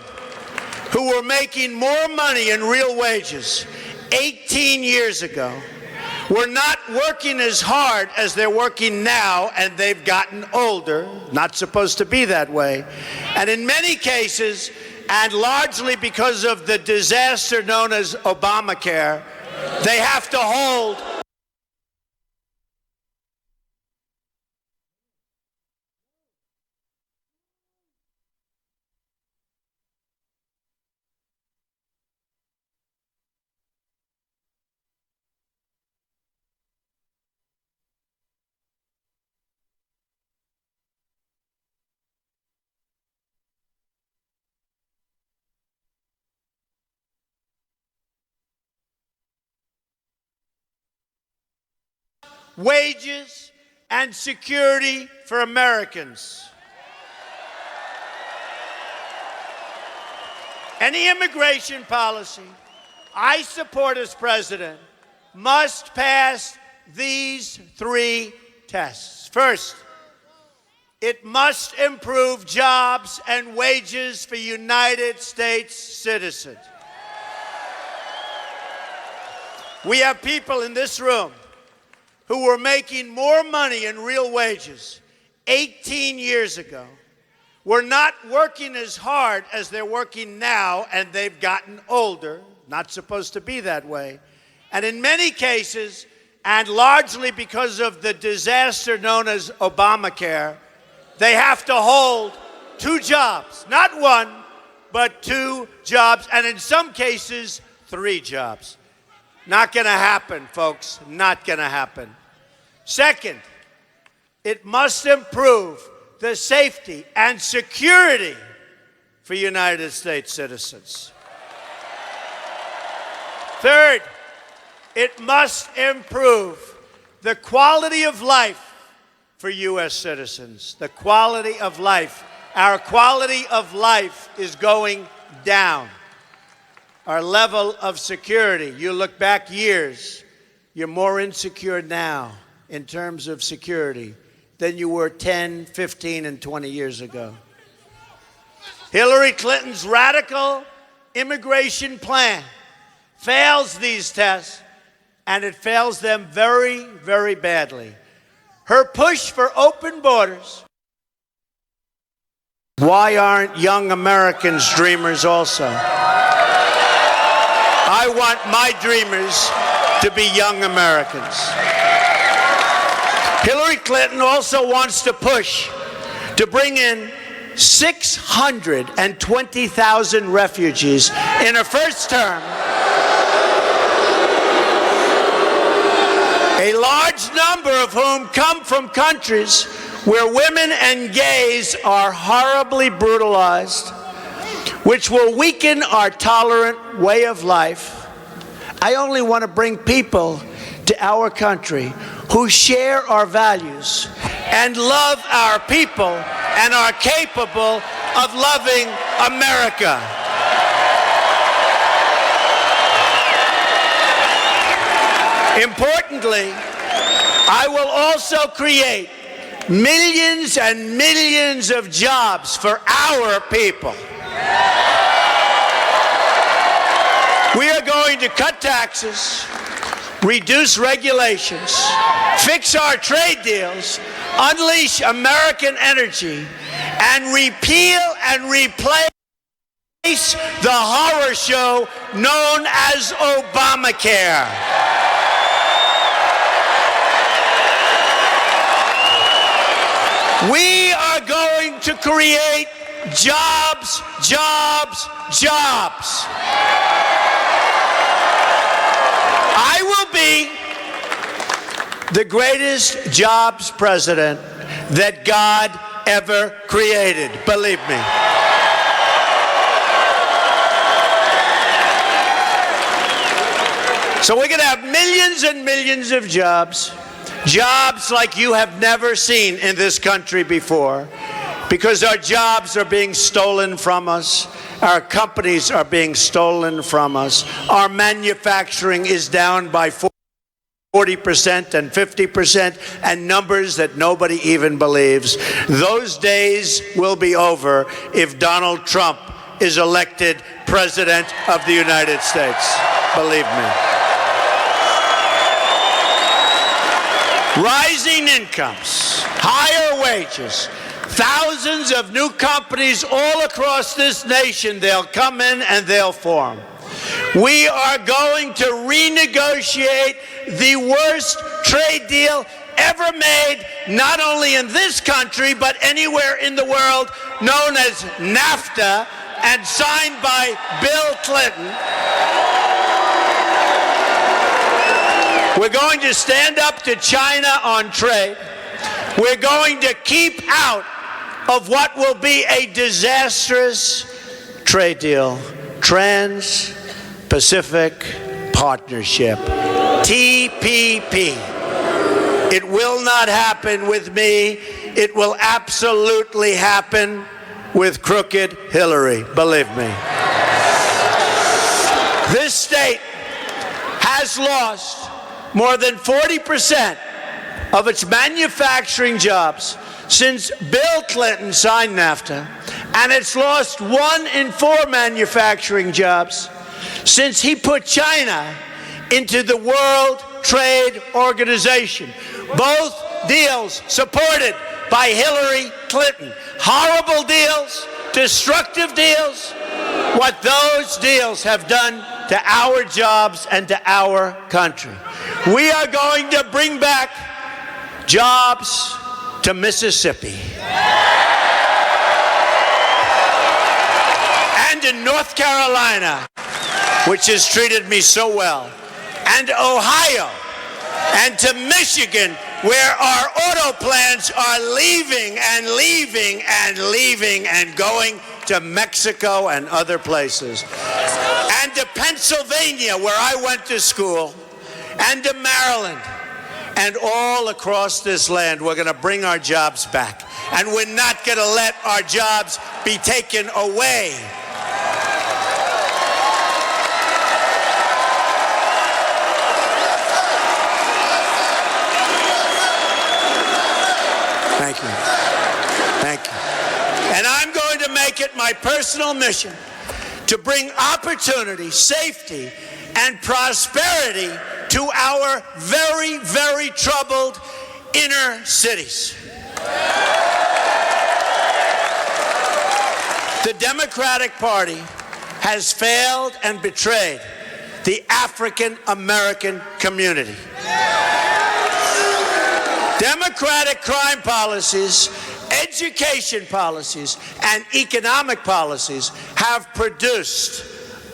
who were making more money in real wages 18 years ago, were not working as hard as they're working now, and they've gotten older. Not supposed to be that way. And in many cases, and largely because of the disaster known as Obamacare, they have to hold wages and security for Americans. Any immigration policy I support as president must pass these three tests. First, it must improve jobs and wages for United States citizens. We have people in this room who were making more money in real wages 18 years ago, were not working as hard as they're working now, and they've gotten older. Not supposed to be that way. And in many cases, and largely because of the disaster known as Obamacare, they have to hold two jobs. Not one, but two jobs, and in some cases, three jobs. Not going to happen, folks. Not going to happen. Second, it must improve the safety and security for United States citizens. Third, it must improve the quality of life for U.S. citizens. The quality of life. Our quality of life is going down. Our level of security, you look back years, you're more insecure now in terms of security than you were 10, 15, and 20 years ago. Hillary Clinton's radical immigration plan fails these tests, and it fails them very, very badly. Her push for open borders. Why aren't young Americans dreamers also? I want my dreamers to be young Americans. Hillary Clinton also wants to push to bring in 620,000 refugees in her first term. A large number of whom come from countries where women and gays are horribly brutalized, which will weaken our tolerant way of life. I only want to bring people to our country who share our values and love our people and are capable of loving America. Importantly, I will also create millions and millions of jobs for our people. We are going to cut taxes, reduce regulations, fix our trade deals, unleash American energy, and repeal and replace the horror show known as Obamacare. We are going to create jobs, jobs, jobs. I will be the greatest jobs president that God ever created, believe me. So we're going to have millions and millions of jobs, jobs like you have never seen in this country before, because our jobs are being stolen from us. Our companies are being stolen from us. Our manufacturing is down by 40% and 50%, and numbers that nobody even believes. Those days will be over if Donald Trump is elected President of the United States. Believe me. Rising incomes, higher wages, thousands of new companies all across this nation. They'll come in and they'll form. We are going to renegotiate the worst trade deal ever made, not only in this country, but anywhere in the world, known as NAFTA, and signed by Bill Clinton. We're going to stand up to China on trade. We're going to keep out of what will be a disastrous trade deal, Trans-Pacific Partnership, TPP. It will not happen with me. It will absolutely happen with crooked Hillary, believe me. This state has lost more than 40% of its manufacturing jobs since Bill Clinton signed NAFTA, and it's lost 1 in 4 manufacturing jobs since he put China into the World Trade Organization. Both deals supported by Hillary Clinton. Horrible deals, destructive deals. What those deals have done to our jobs and to our country. We are going to bring back jobs to Mississippi. And in North Carolina, which has treated me so well, and Ohio, and to Michigan, where our auto plants are leaving and leaving and leaving and going to Mexico and other places, and to Pennsylvania, where I went to school, and to Maryland, and all across this land. We're going to bring our jobs back, and we're not going to let our jobs be taken away. Thank you. Thank you. And I'm going to make it my personal mission to bring opportunity, safety, and prosperity to our very, very troubled inner cities. The Democratic Party has failed and betrayed the African American community. Democratic crime policies, education policies, and economic policies have produced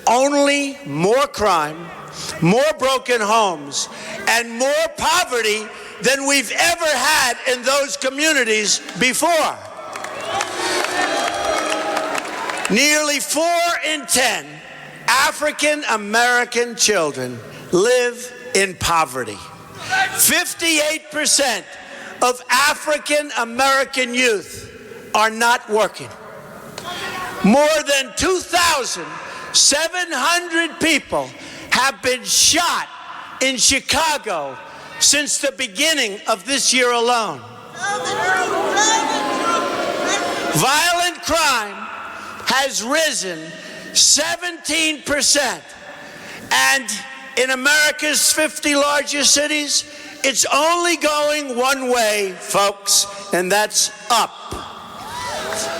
only more crime, more broken homes, and more poverty than we've ever had in those communities before. Nearly 4 in 10 African American children live in poverty. 58% of African American youth are not working. More than 2,700 people have been shot in Chicago since the beginning of this year alone. Violent crime has risen 17%. And in America's 50 largest cities, it's only going one way, folks, and that's up.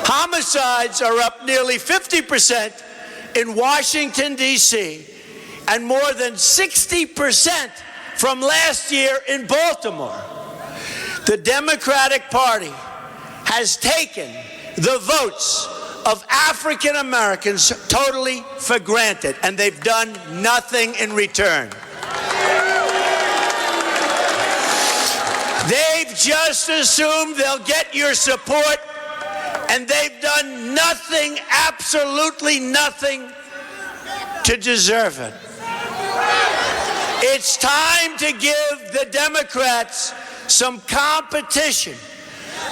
Homicides are up nearly 50% in Washington, D.C., and more than 60% from last year in Baltimore. The Democratic Party has taken the votes of African Americans totally for granted, and they've done nothing in return. They've just assumed they'll get your support, and they've done nothing, absolutely nothing, to deserve it. It's time to give the Democrats some competition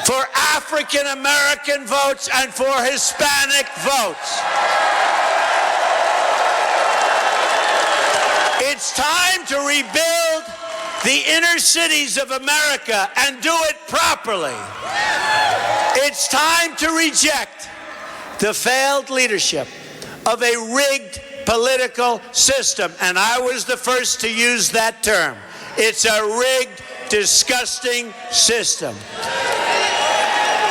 for African American votes and for Hispanic votes. It's time to rebuild the inner cities of America and do it properly. It's time to reject the failed leadership of a rigged political system, and I was the first to use that term. It's a rigged, disgusting system.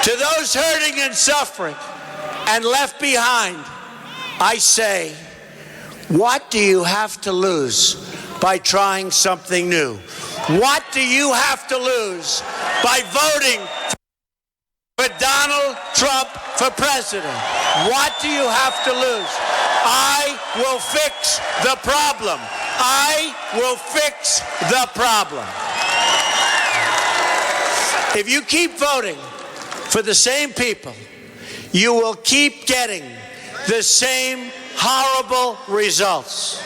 To those hurting and suffering and left behind, I say, what do you have to lose by trying something new? What do you have to lose by voting for Donald Trump for president? What do you have to lose? I will fix the problem. I will fix the problem. If you keep voting for the same people, you will keep getting the same horrible results.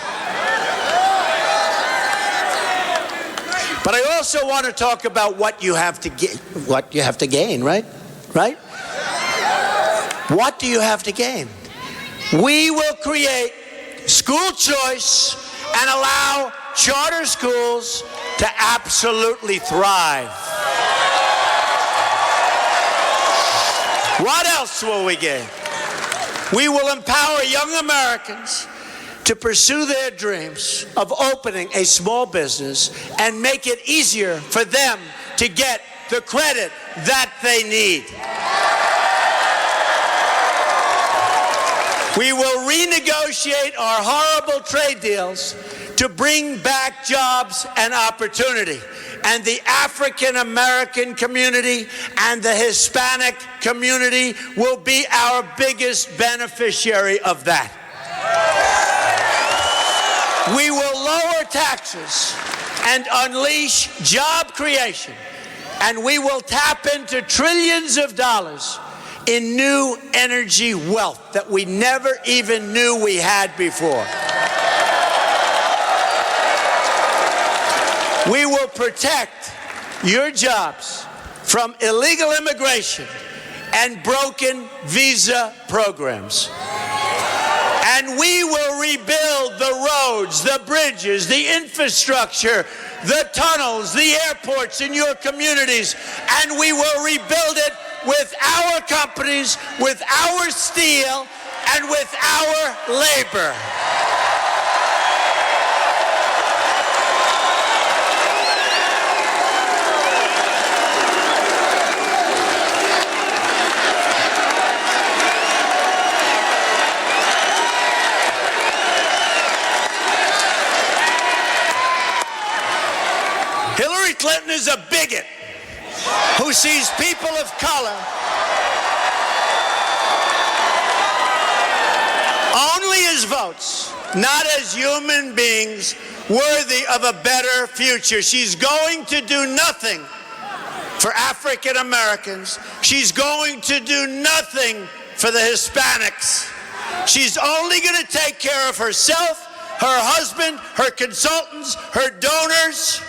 But I also want to talk about what you have to gain, right? Right? What do you have to gain? We will create school choice and allow charter schools to absolutely thrive. What else will we gain? We will empower young Americans to pursue their dreams of opening a small business and make it easier for them to get the credit that they need. We will renegotiate our horrible trade deals to bring back jobs and opportunity. And the African American community and the Hispanic community will be our biggest beneficiary of that. We will lower taxes and unleash job creation, and we will tap into trillions of dollars in new energy wealth that we never even knew we had before. We will protect your jobs from illegal immigration and broken visa programs. And we will rebuild the roads, the bridges, the infrastructure, the tunnels, the airports in your communities. And we will rebuild it with our companies, with our steel, and with our labor. Hillary Clinton is a bigot who sees people of color only as votes, not as human beings worthy of a better future. She's going to do nothing for African Americans. She's going to do nothing for the Hispanics. She's only going to take care of herself, her husband, her consultants, her donors.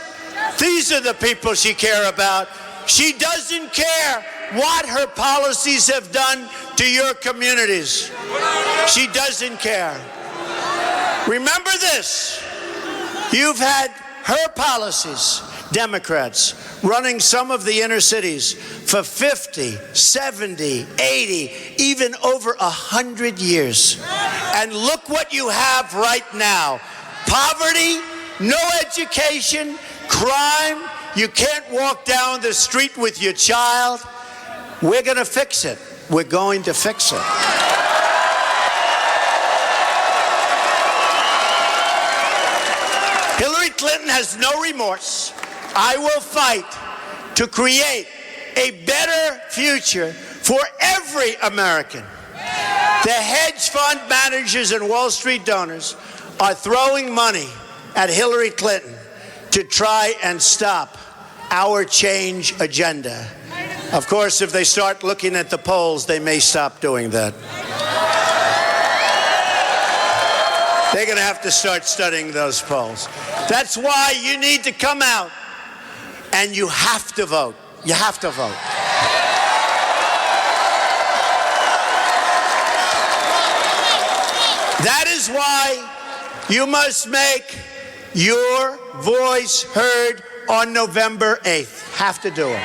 These are the people she cares about. She doesn't care what her policies have done to your communities. She doesn't care. Remember this. You've had her policies, Democrats, running some of the inner cities for 50, 70, 80, even over 100 years. And look what you have right now. Poverty, no education, crime. You can't walk down the street with your child. We're going to fix it. We're going to fix it. Hillary Clinton has no remorse. I will fight to create a better future for every American. The hedge fund managers and Wall Street donors are throwing money at Hillary Clinton to try and stop our change agenda. Of course, if they start looking at the polls, they may stop doing that. They're going to have to start studying those polls. That's why you need to come out and you have to vote. You have to vote. That is why you must make your voice heard on November 8th. Have to do it.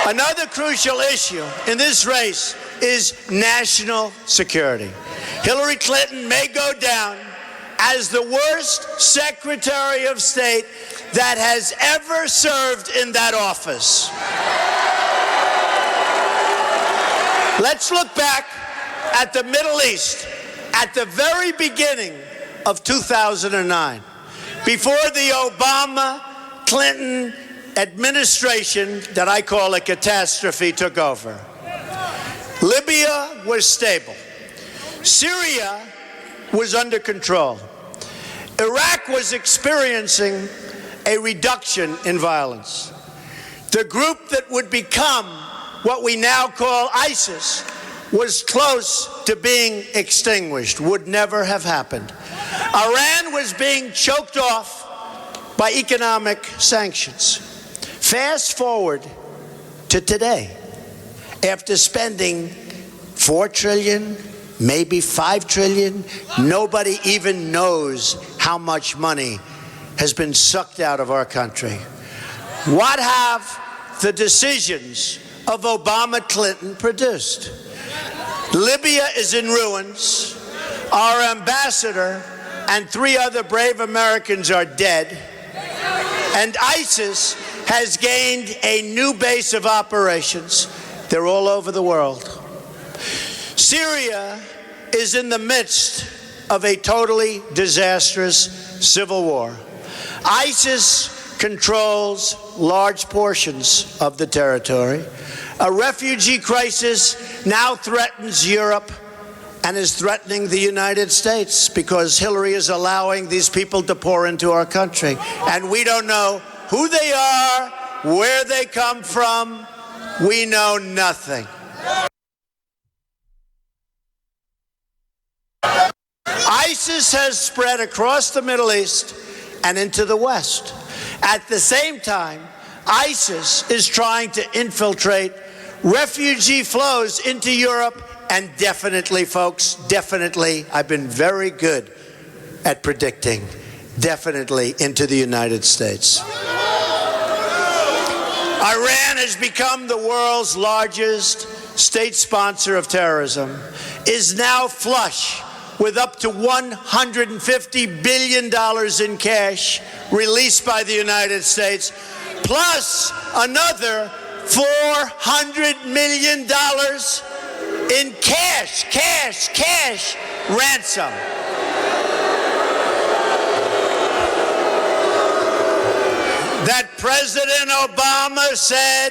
Another crucial issue in this race is national security. Hillary Clinton may go down as the worst Secretary of State that has ever served in that office. Let's look back at the Middle East at the very beginning of 2009, before the Obama-Clinton administration that I call a catastrophe took over. Libya was stable. Syria was under control. Iraq was experiencing a reduction in violence. The group that would become what we now call ISIS was close to being extinguished, would never have happened. Iran was being choked off by economic sanctions. Fast forward to today, after spending $4 trillion, maybe $5 trillion, nobody even knows how much money has been sucked out of our country. What have the decisions of Obama-Clinton produced? Libya is in ruins. Our ambassador and 3 other brave Americans are dead. And ISIS has gained a new base of operations. They're all over the world. Syria is in the midst of a totally disastrous civil war. ISIS controls large portions of the territory. A refugee crisis now threatens Europe and is threatening the United States because Hillary is allowing these people to pour into our country. And we don't know who they are, where they come from. We know nothing. ISIS has spread across the Middle East and into the West. At the same time, ISIS is trying to infiltrate refugee flows into Europe and definitely, folks, definitely, I've been very good at predicting, definitely into the United States. Iran has become the world's largest state sponsor of terrorism, is now flush with up to $150 billion in cash released by the United States, plus another $400 million in cash ransom. That President Obama said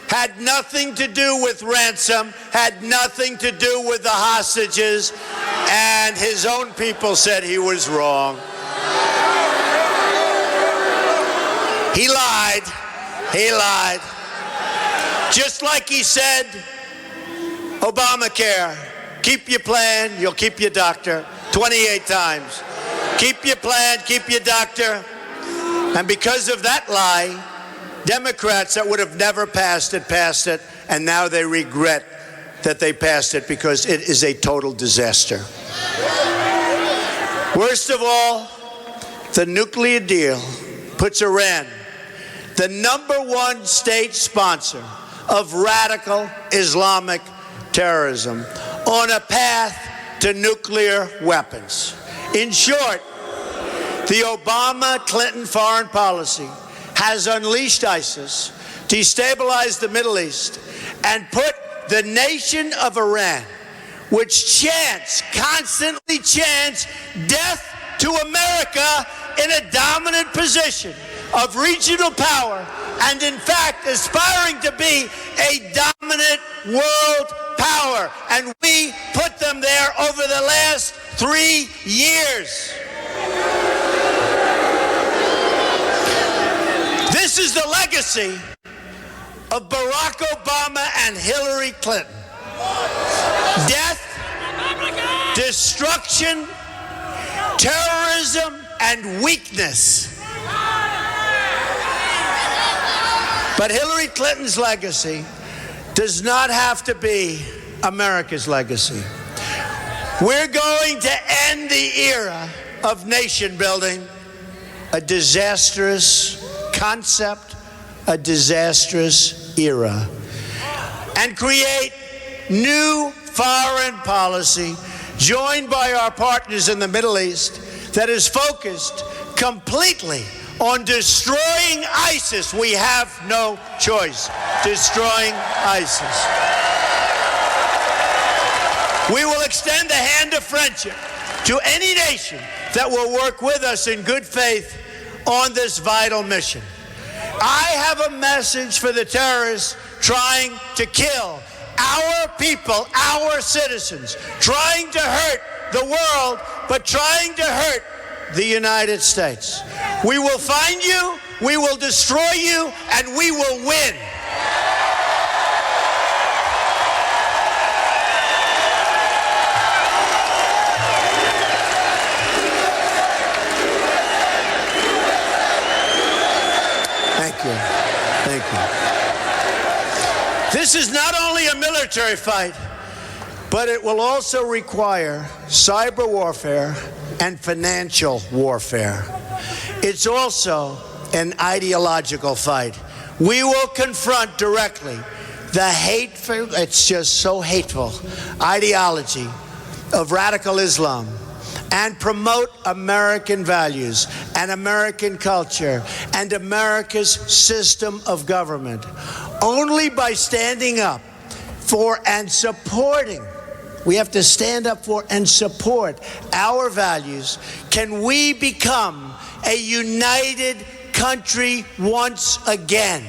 had nothing to do with ransom, had nothing to do with the hostages, and his own people said he was wrong. He lied. He lied. Just like he said, Obamacare, keep your plan, you'll keep your doctor, 28 times. Keep your plan, keep your doctor. And because of that lie, Democrats that would have never passed it, and now they regret that they passed it because it is a total disaster. Worst of all, the nuclear deal puts Iran the #1 state sponsor of radical Islamic terrorism on a path to nuclear weapons. In short, the Obama-Clinton foreign policy has unleashed ISIS, destabilized the Middle East, and put the nation of Iran, which constantly chants death to America, in a dominant position of regional power, and in fact aspiring to be a dominant world power. And we put them there over the last 3 years. This is the legacy of Barack Obama and Hillary Clinton. Death, destruction, terrorism, and weakness. But Hillary Clinton's legacy does not have to be America's legacy. We're going to end the era of nation building, a disastrous concept, a disastrous era, and create new foreign policy joined by our partners in the Middle East that is focused completely on destroying ISIS. We have no choice. Destroying ISIS. We will extend the hand of friendship to any nation that will work with us in good faith on this vital mission. I have a message for the terrorists trying to kill our people, our citizens, trying to hurt the world, but trying to hurt the United States. We will find you, we will destroy you, and we will win. Thank you. Thank you. This is not only a military fight, but it will also require cyber warfare and financial warfare. It's also an ideological fight. We will confront directly the hateful, it's just so hateful, ideology of radical Islam and promote American values and American culture and America's system of government. Only by standing up for and supporting, we have to stand up for and support our values, can we become a united country once again.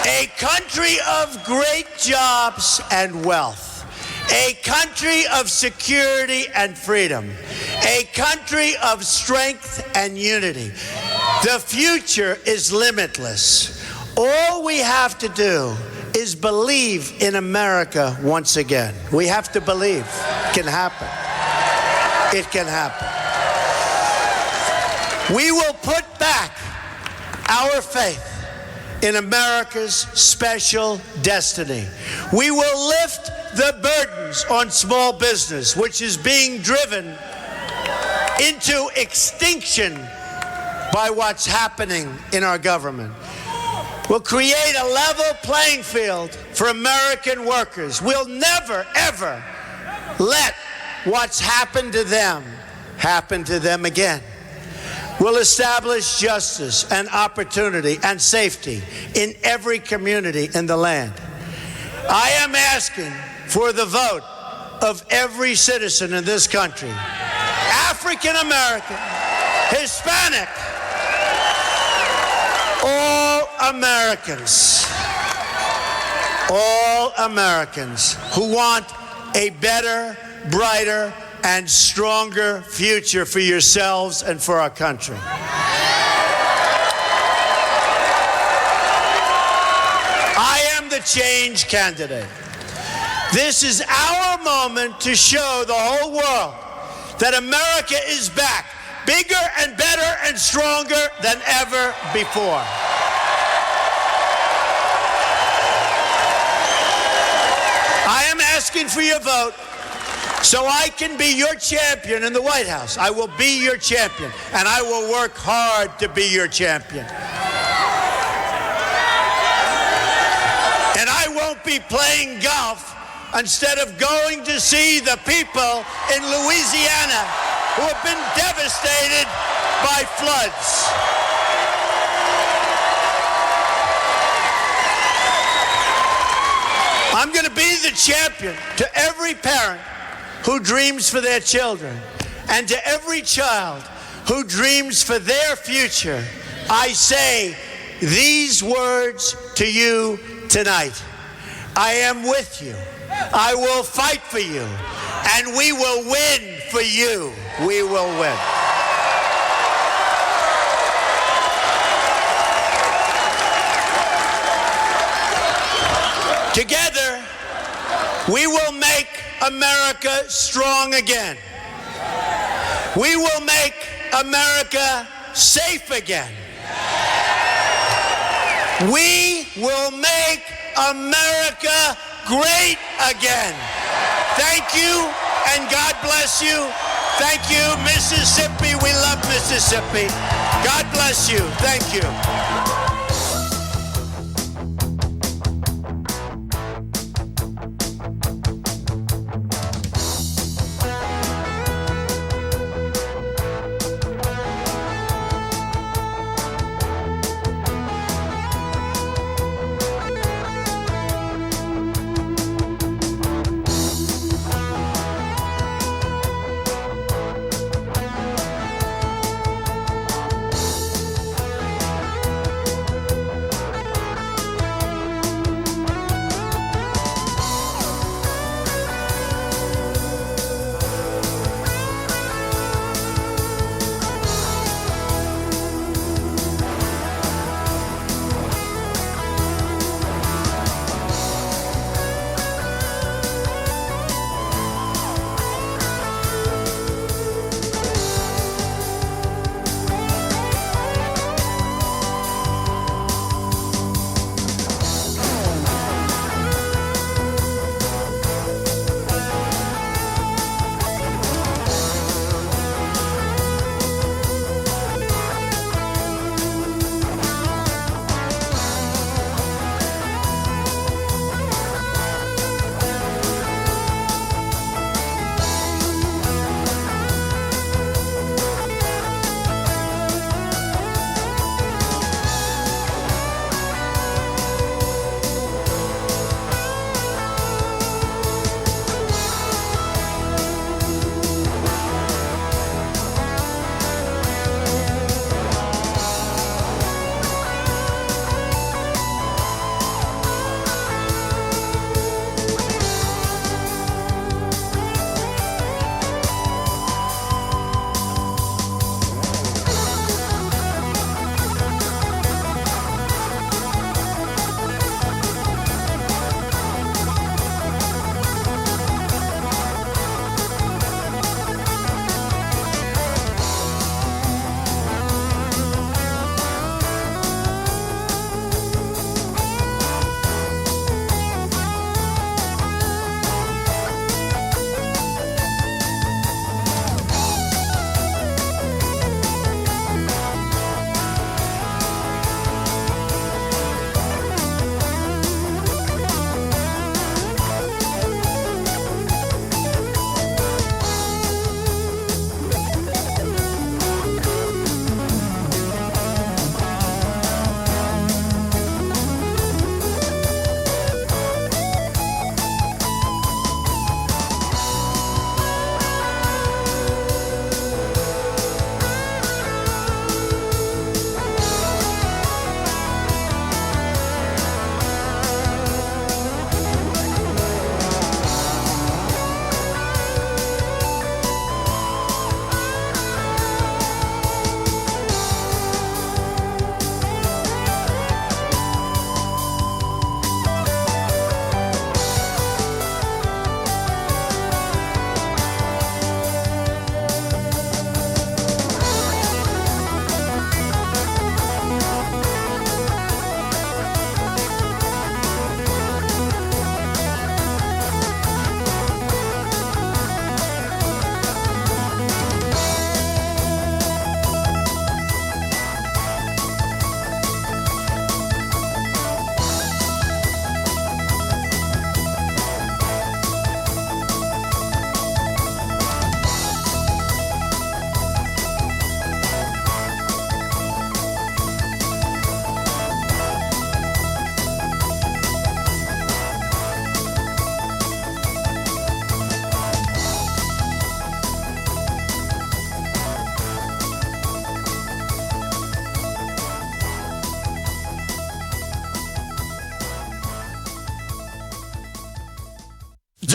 A country of great jobs and wealth. A country of security and freedom. A country of strength and unity. The future is limitless. All we have to do is believe in America once again. We have to believe. It can happen. It can happen. We will put back our faith in America's special destiny. We will lift the burdens on small business, which is being driven into extinction by what's happening in our government. We'll create a level playing field for American workers. We'll never, ever let what's happened to them happen to them again. We'll establish justice and opportunity and safety in every community in the land. I am asking for the vote of every citizen in this country, African American, Hispanic, all Americans who want a better, brighter, and stronger future for yourselves and for our country. I am the change candidate. This is our moment to show the whole world that America is back, bigger and better and stronger than ever before. I am asking for your vote so I can be your champion in the White House. I will be your champion, and I will work hard to be your champion. And I won't be playing golf instead of going to see the people in Louisiana who have been devastated by floods. I'm going to be the champion to every parent who dreams for their children, and to every child who dreams for their future. I say these words to you tonight. I am with you. I will fight for you, and we will win for you. We will win. Together, we will make America strong again. We will make America safe again. We will make America great again. Thank you, and God bless you. Thank you, Mississippi. We love Mississippi. God bless you. Thank you.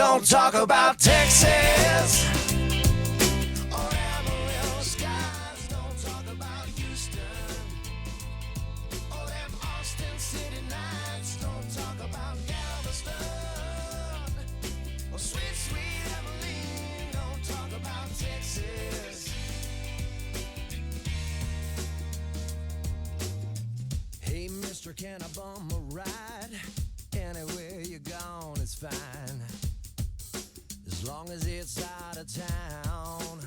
Don't talk about Texas or Amarillo skies. Don't talk about Houston or them Austin City nights. Don't talk about Galveston or sweet, sweet Abilene. Don't talk about Texas. Hey, mister, can I bum a ride? Anywhere you're gone is fine, as long as it's out of town.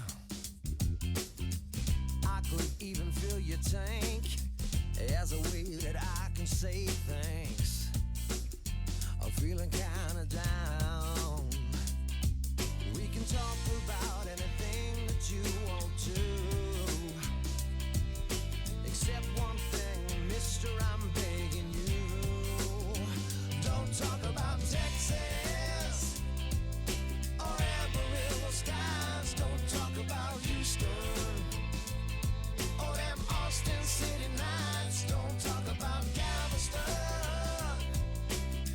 I could even fill your tank as a way that I can say thanks. I'm feeling kinda down. We can talk about anything that you want to, except one thing, mister, I'm begging you. Don't talk about Texas or Amarillo skies. Don't talk about Houston or them Austin City nights. Don't talk about Galveston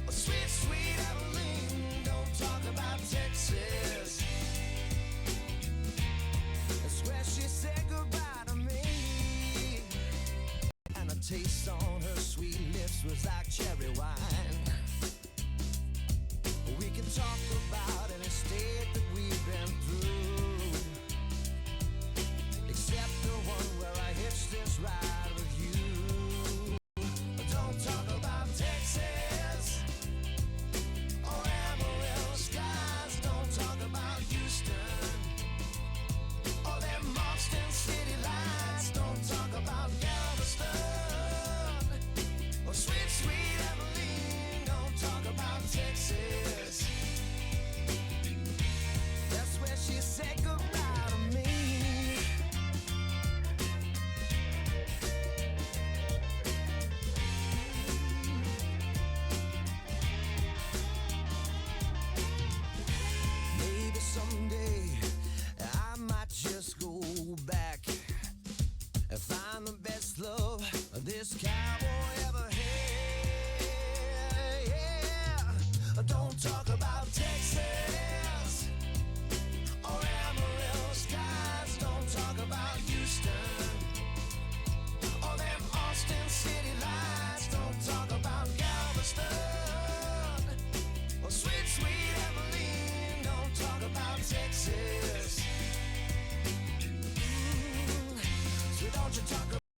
or sweet, sweet Abilene. Don't talk about Texas. That's where she said goodbye to me, and the taste on her sweet lips was like cherry wine. We can talk about any state that we've been through,